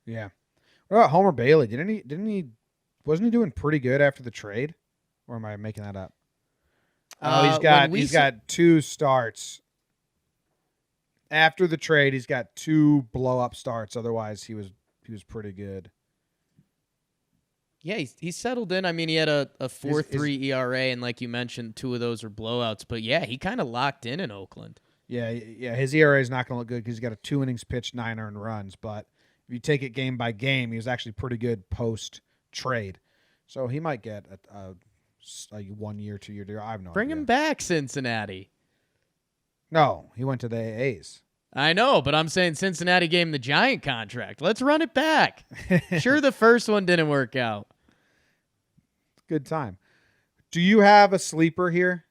Yeah. What about Homer Bailey? Wasn't he doing pretty good after the trade? Or am I making that up? He's got 2 starts. After the trade, he's got 2 blow-up starts. Otherwise, he was pretty good. Yeah, he's settled in. I mean, he had a 4.3 ERA, and like you mentioned, 2 of those were blowouts. But yeah, he kind of locked in Oakland. Yeah. His ERA is not going to look good because he's got a 2 innings pitched, 9 earned runs. But if you take it game by game, he was actually pretty good post trade. So he might get a 1 year, 2 year deal. I have no idea. Bring him back, Cincinnati. No, he went to the A's. I know, but I'm saying Cincinnati gave him the giant contract. Let's run it back. Sure, the first one didn't work out. Good time. Do you have a sleeper here?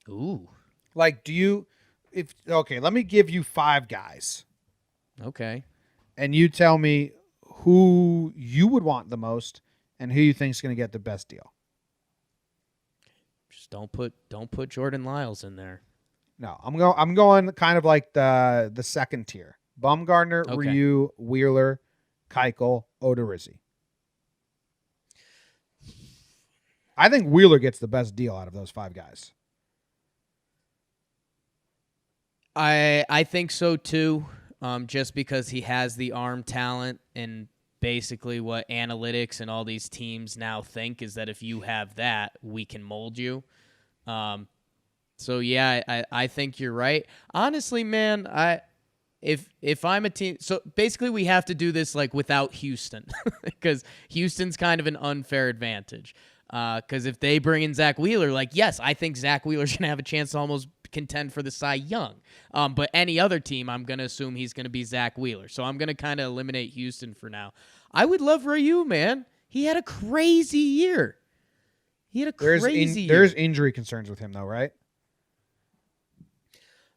Ooh. Like, let me give you 5 guys. Okay. And you tell me who you would want the most and who you think is going to get the best deal. Just don't put Jordan Lyles in there. No, I'm going kind of like the second tier. Bumgarner, Okay. Ryu, Wheeler, Keuchel, Odorizzi. I think Wheeler gets the best deal out of those 5 guys. I think so too. Just because he has the arm talent, and basically what analytics and all these teams now think is that if you have that, we can mold you. So yeah, I think you're right. Honestly, man, if I'm a team, so basically we have to do this like without Houston because Houston's kind of an unfair advantage. Because if they bring in Zach Wheeler, like, yes, I think Zach Wheeler's going to have a chance to almost contend for the Cy Young. But any other team, I'm going to assume he's going to be Zach Wheeler. So I'm going to kind of eliminate Houston for now. I would love Ryu, man. He had a crazy year. There's injury concerns with him, though, right?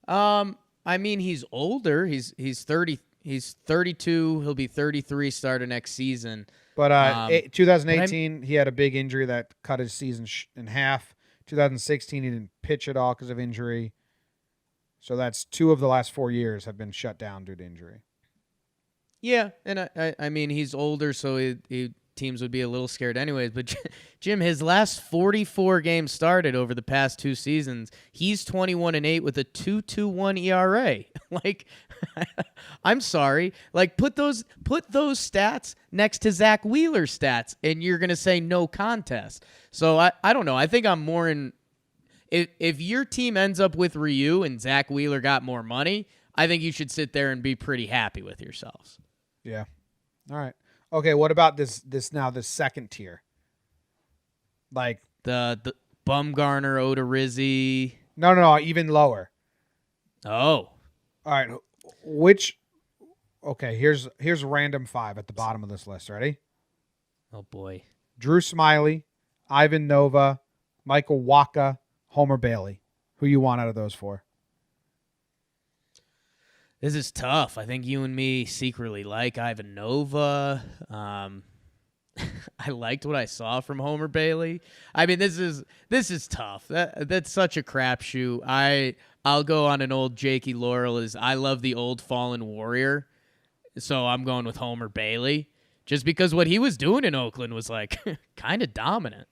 I mean, he's older. He's 30. He's 32. He'll be 33 starting next season. But 2018, he had a big injury that cut his season in half. 2016, he didn't pitch at all because of injury. So that's 2 of the last 4 years have been shut down due to injury. Yeah, and I mean, he's older, so teams would be a little scared anyways. But Jim, his last 44 games started over the past 2 seasons. He's 21-8 with a 2.21 ERA. Like, I'm sorry. Like, put those stats next to Zach Wheeler's stats, and you're gonna say no contest. So I don't know. I think I'm more in. If your team ends up with Ryu and Zach Wheeler got more money, I think you should sit there and be pretty happy with yourselves. Yeah. All right. Okay, what about this second tier? Like the Bumgarner, Odorizzi. No, even lower. Oh. All right. Okay, here's random 5 at the bottom of this list. Ready? Oh boy. Drew Smiley, Ivan Nova, Michael Wacha, Homer Bailey. Who you want out of those 4? This is tough. I think you and me secretly like Ivan Nova. I liked what I saw from Homer Bailey. I mean, this is tough. That's such a crapshoot. I'll go on an old Jakey Laurel. I love the old fallen warrior, so I'm going with Homer Bailey, just because what he was doing in Oakland was like kind of dominant.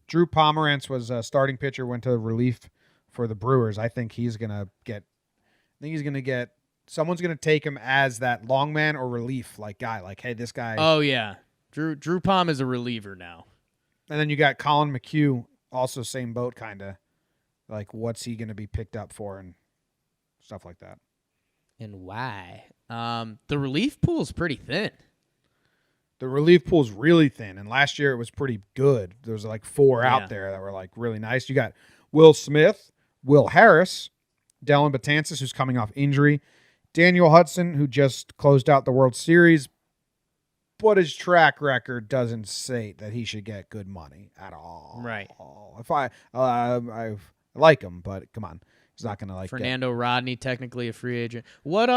Drew Pomerantz was a starting pitcher, went to relief for the Brewers. I think he's gonna get. Someone's gonna take him as that long man or relief guy. Like, hey, this guy. Oh yeah, Drew Palm is a reliever now. And then you got Colin McHugh, also same boat, kind of. Like, what's he gonna be picked up for and stuff like that. And why? The relief pool is pretty thin. The relief pool is really thin, and last year it was pretty good. There was 4 out there that were really nice. You got Will Smith, Will Harris, Dellin Betances, who's coming off injury, Daniel Hudson, who just closed out the World Series, but his track record doesn't say that he should get good money at all. Right. If I like him, but come on, he's not going to Fernando Rodney, technically a free agent. What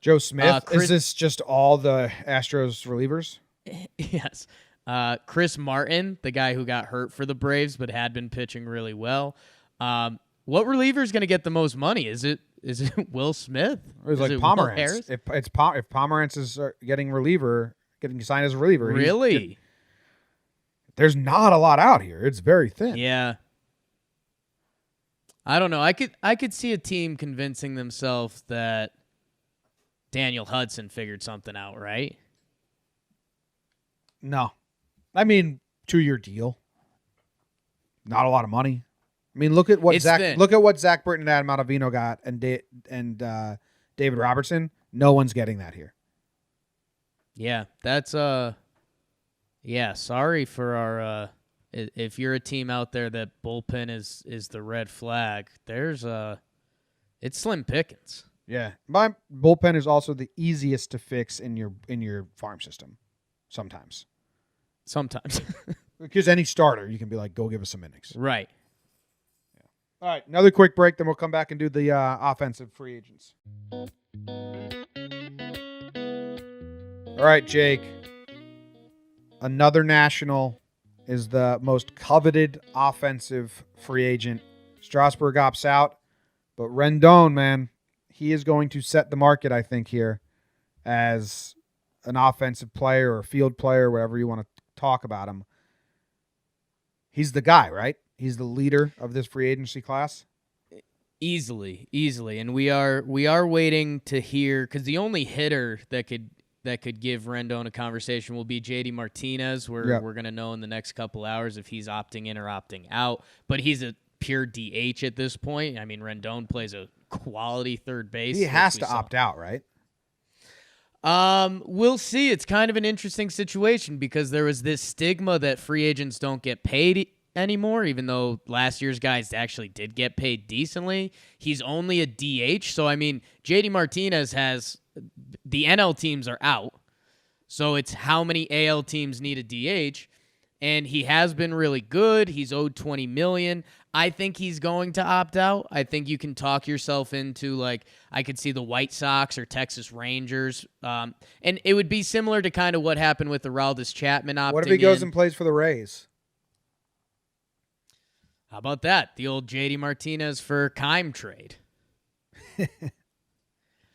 Joe Smith? Is this just all the Astros relievers? Yes. Chris Martin, the guy who got hurt for the Braves but had been pitching really well. What reliever is going to get the most money? Is it Will Smith? Or is it Pomerantz? If Pomerantz is getting signed as a reliever, really? There's not a lot out here. It's very thin. Yeah. I don't know. I could see a team convincing themselves that Daniel Hudson figured something out, right? No. I mean, 2-year deal. Not a lot of money. I mean, look at what Zach Britton and Adam Ottavino got and David Robertson. No one's getting that here. Yeah, that's sorry for our if you're a team out there that bullpen is the red flag, it's slim pickings. Yeah. My bullpen is also the easiest to fix in your farm system. Sometimes. Because any starter, you can be like, go give us some innings. Right. All right, another quick break, then we'll come back and do the offensive free agents. All right, Jake. Another national is the most coveted offensive free agent. Strasburg opts out, but Rendon, man, he is going to set the market, I think, here as an offensive player or field player, whatever you want to talk about him. He's the guy, right? He's the leader of this free agency class. Easily, and we are waiting to hear, because the only hitter that could give Rendon a conversation will be JD Martinez. We're going to know in the next couple hours if he's opting in or opting out. But he's a pure DH at this point. I mean, Rendon plays a quality third base. He has to opt out, right? We'll see. It's kind of an interesting situation because there was this stigma that free agents don't get paid anymore, even though last year's guys actually did get paid decently. He's only a DH. So, I mean, JD Martinez the NL teams are out. So it's how many AL teams need a DH. And he has been really good. He's owed $20 million. I think he's going to opt out. I think you can talk yourself into, I could see the White Sox or Texas Rangers. And it would be similar to kind of what happened with Aroldis Chapman opting in. What if he goes and plays for the Rays? How about that? The old JD Martinez for Keim trade.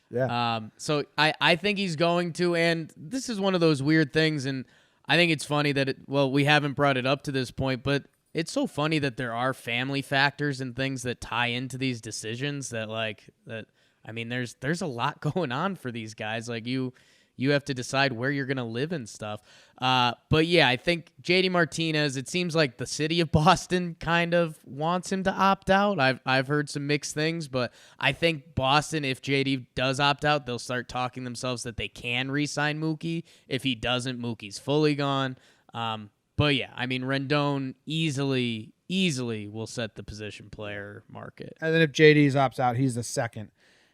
Yeah. So I think he's going to, and this is one of those weird things, and I think it's funny that we haven't brought it up to this point, but it's so funny that there are family factors and things that tie into these decisions there's a lot going on for these guys. Like you have to decide where you're going to live and stuff. But yeah, I think JD Martinez, it seems like the city of Boston kind of wants him to opt out. I've heard some mixed things, but I think Boston, if JD does opt out, they'll start talking themselves that they can re-sign Mookie. If he doesn't, Mookie's fully gone. But yeah, I mean, Rendon easily will set the position player market. And then if JD's opts out, he's the second.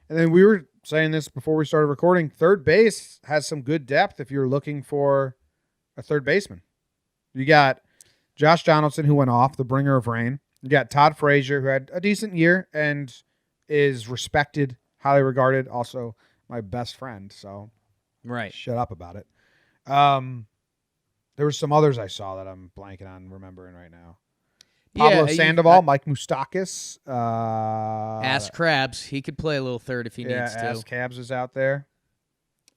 And then we were saying this before we started recording, third base has some good depth if you're looking for a third baseman. You got Josh Donaldson, who went off, the bringer of rain. You got Todd Frazier, who had a decent year and is respected, highly regarded, also my best friend. So right, shut up about it. There were some others I saw that I'm blanking on remembering right now. Pablo Sandoval, Mike Moustakas. Ask Krabs. He could play a little third if he needs to. Ask Krabs is out there.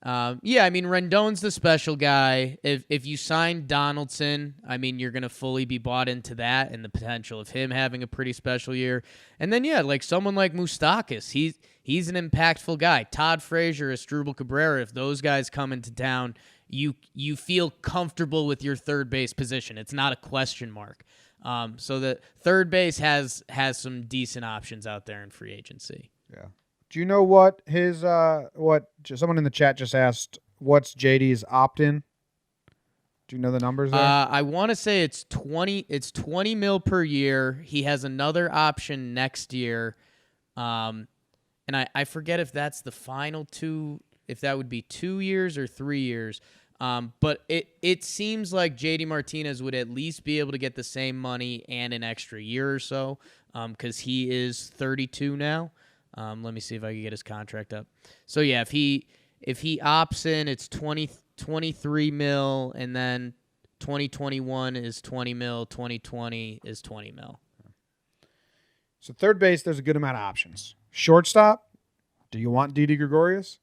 I mean, Rendon's the special guy. If you sign Donaldson, I mean, you're going to fully be bought into that and the potential of him having a pretty special year. And then, like someone like Moustakas, he's an impactful guy. Todd Frazier, Asdrubal Cabrera, if those guys come into town, you feel comfortable with your third base position. It's not a question mark. So the third base has some decent options out there in free agency. Yeah. Do you know what his someone in the chat just asked? What's JD's opt-in? Do you know the numbers there? I want to say it's 20. It's 20 mil per year. He has another option next year, and I forget if that's the final two. If that would be 2 years or 3 years. But it seems like JD Martinez would at least be able to get the same money and an extra year or so, because he is 32 now. Let me see if I can get his contract up. So yeah, if he opts in, it's 23 mil, and then 2021 is 20 mil, 2020 is 20 mil. So third base, there's a good amount of options. Shortstop, do you want Didi Gregorius?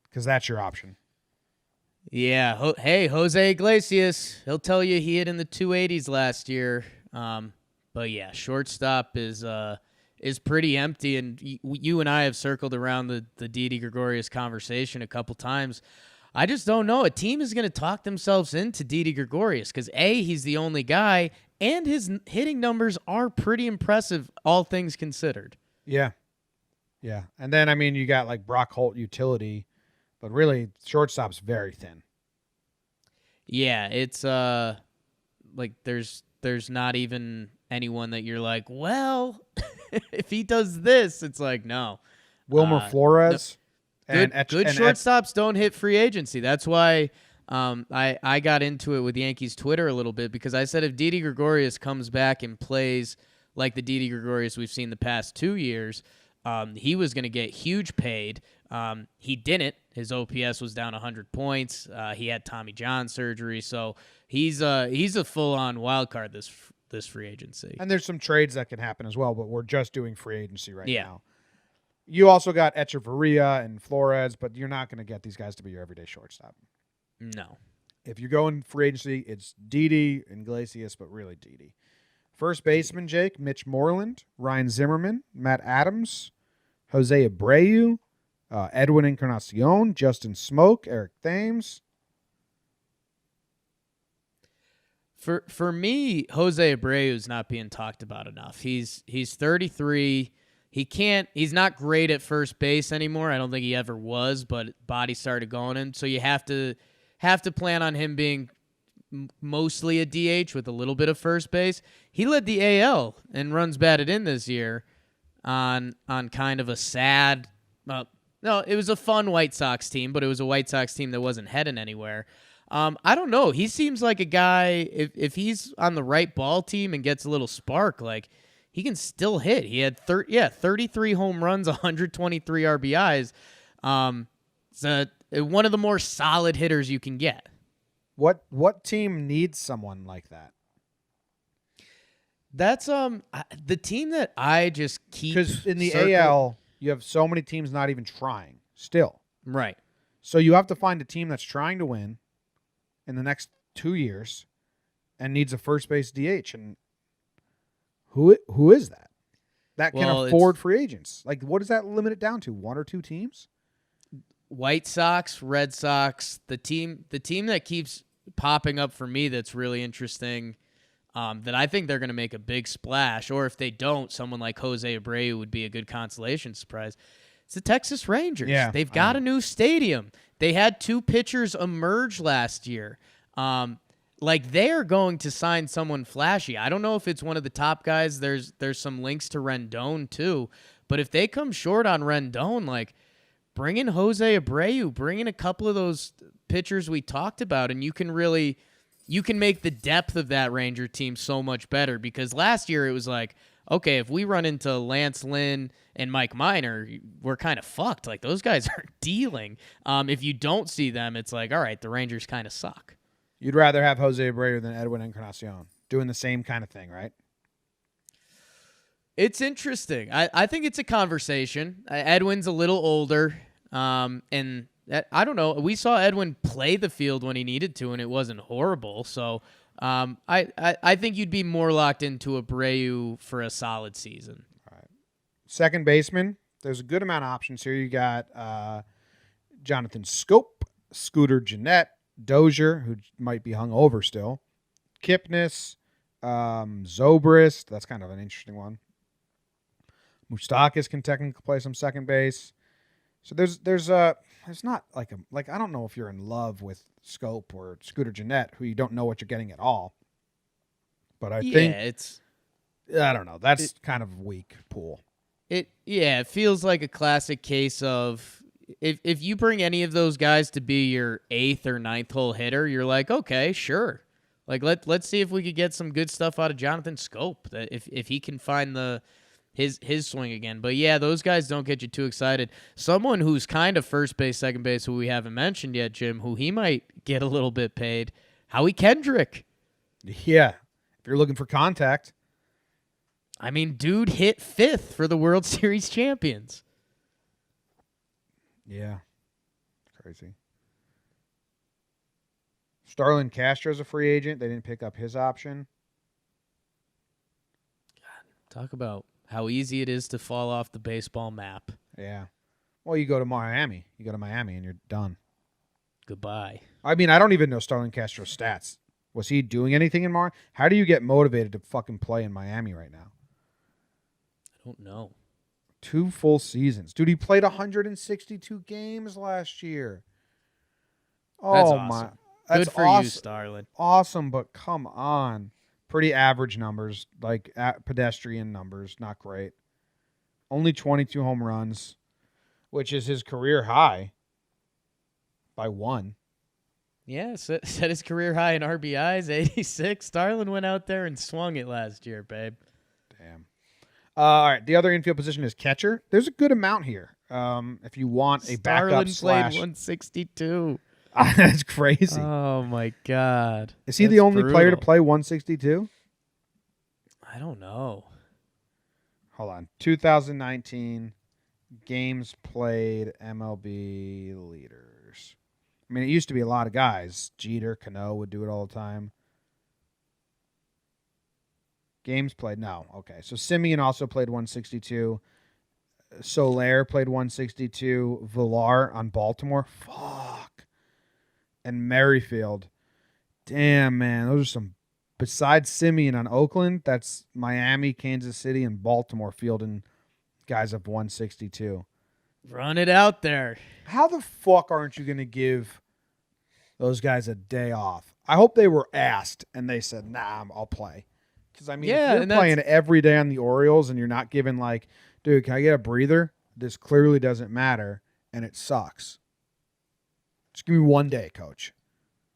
Because that's your option. Yeah. Hey, Jose Iglesias. He'll tell you he hit in the 280s last year. But yeah, shortstop is pretty empty. And you and I have circled around the Didi Gregorius conversation a couple times. I just don't know. A team is going to talk themselves into Didi Gregorius because, A, he's the only guy, and his hitting numbers are pretty impressive, all things considered. Yeah. Yeah. And then, I mean, you got like Brock Holt utility. But really, shortstop's very thin. Yeah, it's like there's not even anyone that you're like, well, if he does this, it's like no. Wilmer Flores. No. Good shortstops don't hit free agency. That's why I got into it with Yankees Twitter a little bit because I said if Didi Gregorius comes back and plays like the Didi Gregorius we've seen the past 2 years, he was going to get huge paid. He didn't. His OPS was down 100 points. He had Tommy John surgery, so he's a full-on wild card this free agency. And there's some trades that can happen as well, but we're just doing free agency right now. You also got Echeverria and Flores, but you're not going to get these guys to be your everyday shortstop. No. If you go in free agency, it's Didi and Iglesias, but really Didi. First baseman, Jake, Mitch Moreland, Ryan Zimmerman, Matt Adams, Jose Abreu, Edwin Encarnacion, Justin Smoke, Eric Thames. For me, Jose Abreu is not being talked about enough. He's 33. He's not great at first base anymore. I don't think he ever was, but body started going in. So you have to plan on him being mostly a DH with a little bit of first base. He led the AL in runs batted in this year on kind of a sad no, it was a fun White Sox team, but it was a White Sox team that wasn't heading anywhere. I don't know. He seems like a guy, if he's on the right ball team and gets a little spark, like he can still hit. He had 33 home runs, 123 RBIs. It's one of the more solid hitters you can get. What team needs someone like that? That's the team that I just keep Because in the circling- AL, you have so many teams not even trying still. Right. So you have to find a team that's trying to win in the next 2 years and needs a first base DH. And who is that? That can Well, afford free agents. Like, what does that limit it down to? 1 or 2 teams? White Sox, Red Sox, the team that keeps popping up for me that's really interesting, that I think they're going to make a big splash, or if they don't, someone like Jose Abreu would be a good consolation surprise. It's the Texas Rangers. Yeah, They've got a new stadium. They had 2 pitchers emerge last year. Like, they're going to sign someone flashy. I don't know if it's one of the top guys. There's some links to Rendon too, but if they come short on Rendon, like, bring in Jose Abreu, bring in a couple of those pitchers we talked about, and you can make the depth of that Ranger team so much better, because last year it was like, okay, if we run into Lance Lynn and Mike Minor, we're kind of fucked. Like, those guys are dealing. If you don't see them, it's like, all right, the Rangers kind of suck. You'd rather have Jose Abreu than Edwin Encarnacion doing the same kind of thing, right? It's interesting. I think it's a conversation. Edwin's a little older, and I don't know. We saw Edwin play the field when he needed to, and it wasn't horrible. So I think you'd be more locked into Abreu for a solid season. All right. Second baseman, there's a good amount of options here. You got Jonathan Scope, Scooter Gennett, Dozier, who might be hung over still, Kipnis, Zobrist. That's kind of an interesting one. Moustakas can technically play some second base. So there's not like I don't know if you're in love with Scope or Scooter Gennett, who you don't know what you're getting at all. But I think I don't know. That's kind of a weak pool. It feels like a classic case of if you bring any of those guys to be your 8th or 9th hole hitter, you're like, okay, sure. Like let's see if we could get some good stuff out of Jonathan Scope. That if he can find his swing again. But yeah, those guys don't get you too excited. Someone who's kind of first base, second base, who we haven't mentioned yet, Jim, who he might get a little bit paid, Howie Kendrick. Yeah, if you're looking for contact. I mean, dude hit 5th for the World Series champions. Yeah, crazy. Starlin Castro's a free agent. They didn't pick up his option. Talk about how easy it is to fall off the baseball map. Yeah. Well, you go to Miami. You go to Miami and you're done. Goodbye. I mean, I don't even know Starlin Castro's stats. Was he doing anything in Miami? How do you get motivated to fucking play in Miami right now? I don't know. 2 full seasons. Dude, he played 162 games last year. That's Oh, awesome. my. Good That's for awesome. you, Starlin. Awesome, but come on. Pretty average numbers, like pedestrian numbers, not great. Only 22 home runs, which is his career high by 1. Yeah, set his career high in RBIs, 86. Starlin went out there and swung it last year, babe. Damn. All right, the other infield position is catcher. There's a good amount here. If you want a backup Starlin slash, played 162. that's crazy. Oh my God! Is he the That's only player to brutal. play 162? I don't know. Hold on. 2019 games played MLB leaders. I mean, it used to be a lot of guys. Jeter, Cano would do it all the time. Games played. No. Okay. So Simeon also played 162. Soler played 162. Villar on Baltimore. Fuck. And Merrifield. Damn, man. Those are some. Besides Simeon on Oakland, that's Miami, Kansas City, and Baltimore fielding guys up 162. Run it out there. How the fuck aren't you going to give those guys a day off? I hope they were asked and they said, nah, I'll play. Because, I mean, Yeah, if you're playing every day on the Orioles and you're not given like, dude, can I get a breather? This clearly doesn't matter, and it sucks. Just give me one day, coach.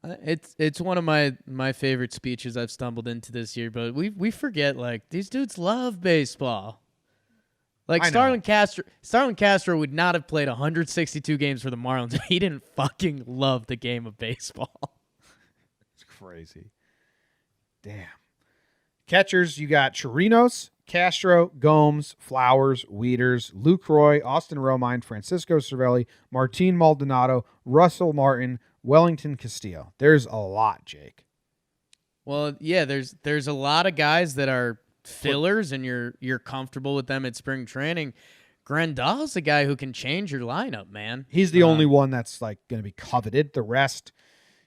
It's one of my favorite speeches I've stumbled into this year, but we forget, like, these dudes love baseball. Like Starlin Castro would not have played 162 games for the Marlins if he didn't fucking love the game of baseball. It's crazy. Damn. Catchers, you got Chirinos, Castro, Gomes, Flowers, Wieters, Lucroy, Austin Romine, Francisco Cervelli, Martin Maldonado, Russell Martin, Wellington Castillo. There's a lot, Jake. Well, yeah, there's a lot of guys that are fillers, and you're comfortable with them at spring training. Grandal's a guy who can change your lineup, man. He's the only one that's like going to be coveted. The rest,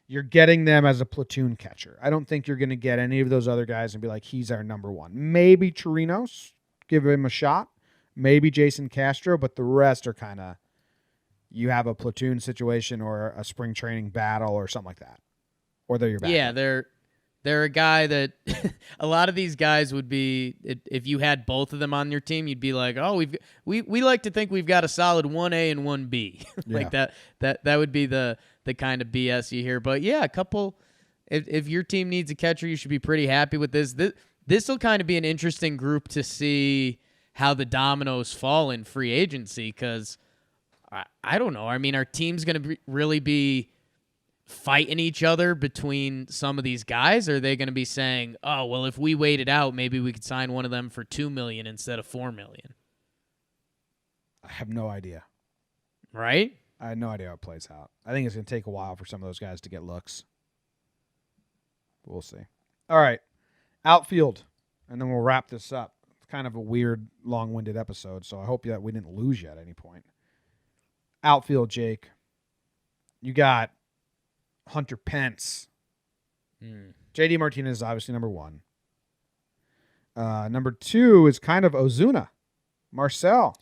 you're getting them as a platoon catcher. I don't think you're going to get any of those other guys and be like, he's our number one. Maybe Chirinos, give him a shot. Maybe Jason Castro, but the rest are kind of, you have a platoon situation or a spring training battle or something like that. Or they're your backup. Yeah, they're a guy that a lot of these guys would be, if you had both of them on your team, you'd be like, oh, we like to think we've got a solid 1A and 1B. Like that would be the kind of BS you hear. But yeah, a couple, if your team needs a catcher, you should be pretty happy with this. This will kind of be an interesting group to see how the dominoes fall in free agency, because I don't know. I mean, our team's going to really be fighting each other between some of these guys? Or are they going to be saying, oh, well, if we wait it out, maybe we could sign one of them for $2 million instead of $4 million? I have no idea. Right? I have no idea how it plays out. I think it's going to take a while for some of those guys to get looks. We'll see. All right. Outfield. And then we'll wrap this up. It's kind of a weird, long-winded episode, so I hope that we didn't lose you at any point. Outfield, Jake. You got Hunter Pence. JD Martinez is obviously number one. Number two is kind of Ozuna. Marcel's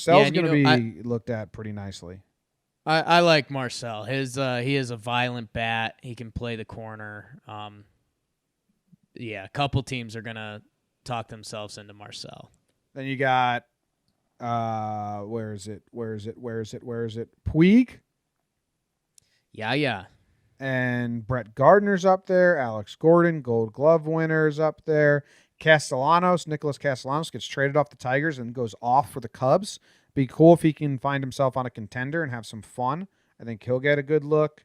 going to be looked at pretty nicely. I like Marcel. He has a violent bat. He can play the corner. A couple teams are going to talk themselves into Marcel. Then you got where is it? Puig. Yeah. And Brett Gardner's up there. Alex Gordon, Gold Glove winner, is up there. Nicholas Castellanos gets traded off the Tigers and goes off for the Cubs. Be cool if he can find himself on a contender and have some fun. I think he'll get a good look.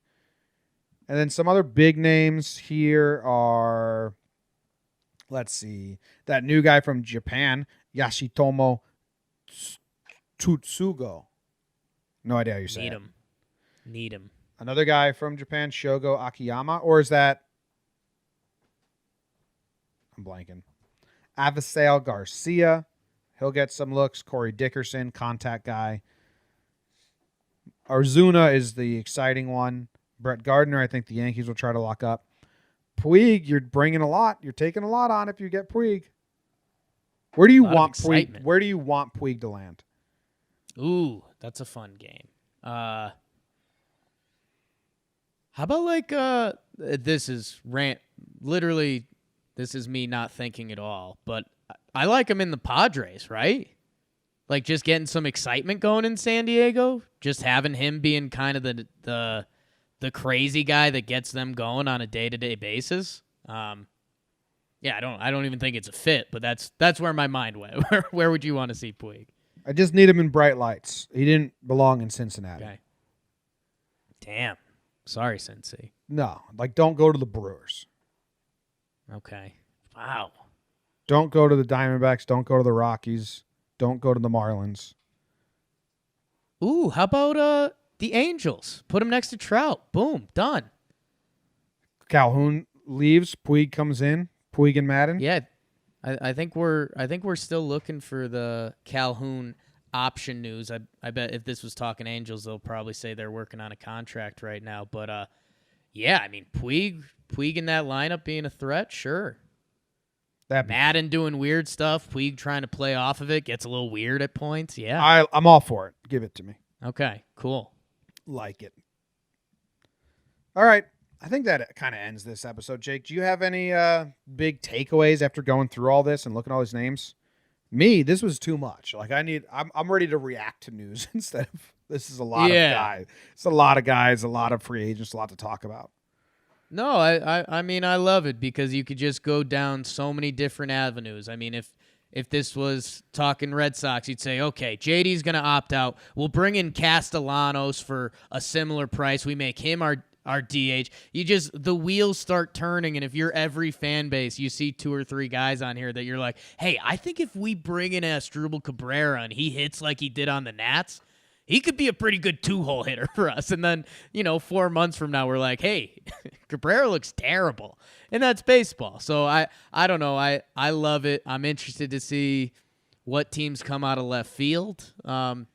And then some other big names here are, let's see, that new guy from Japan, Yashitomo Tutsugo. No idea how you say it. Need him. Another guy from Japan, Shogo Akiyama, or is that? I'm blanking. Avisail Garcia, he'll get some looks. Corey Dickerson, contact guy. Arzuna is the exciting one. Brett Gardner, I think the Yankees will try to lock up. Puig, you're bringing a lot. You're taking a lot on if you get Puig. Where do you want Puig? Where do you want Puig to land? Ooh, that's a fun game. How about this is literally, this is me not thinking at all, but I like him in the Padres, right? Like just getting some excitement going in San Diego, just having him being kind of the crazy guy that gets them going on a day-to-day basis. I don't even think it's a fit, but that's where my mind went. Where would you want to see Puig? I just need him in bright lights. He didn't belong in Cincinnati. Okay. Damn. Sorry, Cincy. No, don't go to the Brewers. Okay. Wow. Don't go to the Diamondbacks. Don't go to the Rockies. Don't go to the Marlins. Ooh, how about the Angels? Put him next to Trout. Boom, done. Calhoun leaves. Puig comes in. Puig and Madden. Yeah, I think we're still looking for the Calhoun option news. I bet if this was Talking Angels, they'll probably say they're working on a contract right now. But I mean Puig in that lineup being a threat, sure. Madden doing weird stuff. Puig trying to play off of it gets a little weird at points. Yeah, I'm all for it. Give it to me. Okay, cool. Like it. All right. I think that kind of ends this episode. Jake, do you have any big takeaways after going through all this and looking at all these names? Me, this was too much. I'm ready to react to news instead of this is a lot of guys. It's a lot of guys, a lot of free agents, a lot to talk about. No, I mean I love it because you could just go down so many different avenues. I mean if this was Talking Red Sox, you'd say, okay, JD's going to opt out. We'll bring in Castellanos for a similar price. We make him our our DH. The wheels start turning, and if you're every fan base, you see 2 or 3 guys on here that you're like, hey, I think if we bring in Asdrubal Cabrera and he hits like he did on the Nats, he could be a pretty good 2-hole hitter for us. And then, 4 months from now, we're like, hey, Cabrera looks terrible. And that's baseball. So I don't know. I love it. I'm interested to see what teams come out of left field. And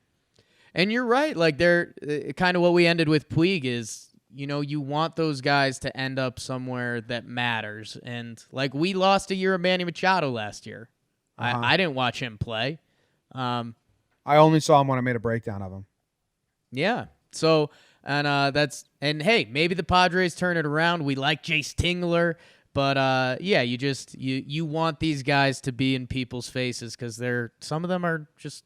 you're right. Like, they're kind of what we ended with Puig is, you want those guys to end up somewhere that matters. And, like, we lost a year of Manny Machado last year. I didn't watch him play. I only saw him when I made a breakdown of him. Yeah. So, and hey, maybe the Padres turn it around. We like Jace Tingler, but yeah, you want these guys to be in people's faces because some of them are just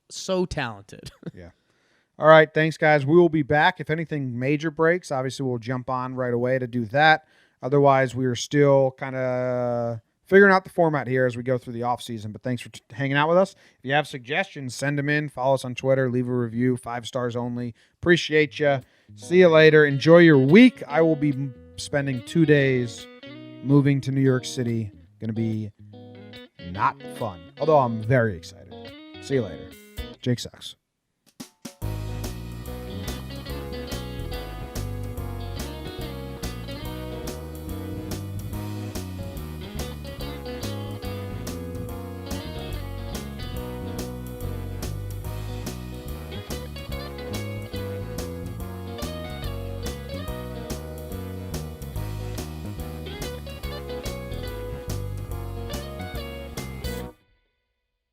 so talented. Yeah. All right. Thanks, guys. We will be back. If anything major breaks, obviously we'll jump on right away to do that. Otherwise, we are still kind of figuring out the format here as we go through the offseason. But thanks for hanging out with us. If you have suggestions, send them in. Follow us on Twitter. Leave a review. 5 stars only. Appreciate you. See you later. Enjoy your week. I will be spending 2 days moving to New York City. Going to be not fun. Although I'm very excited. See you later. Jake sucks.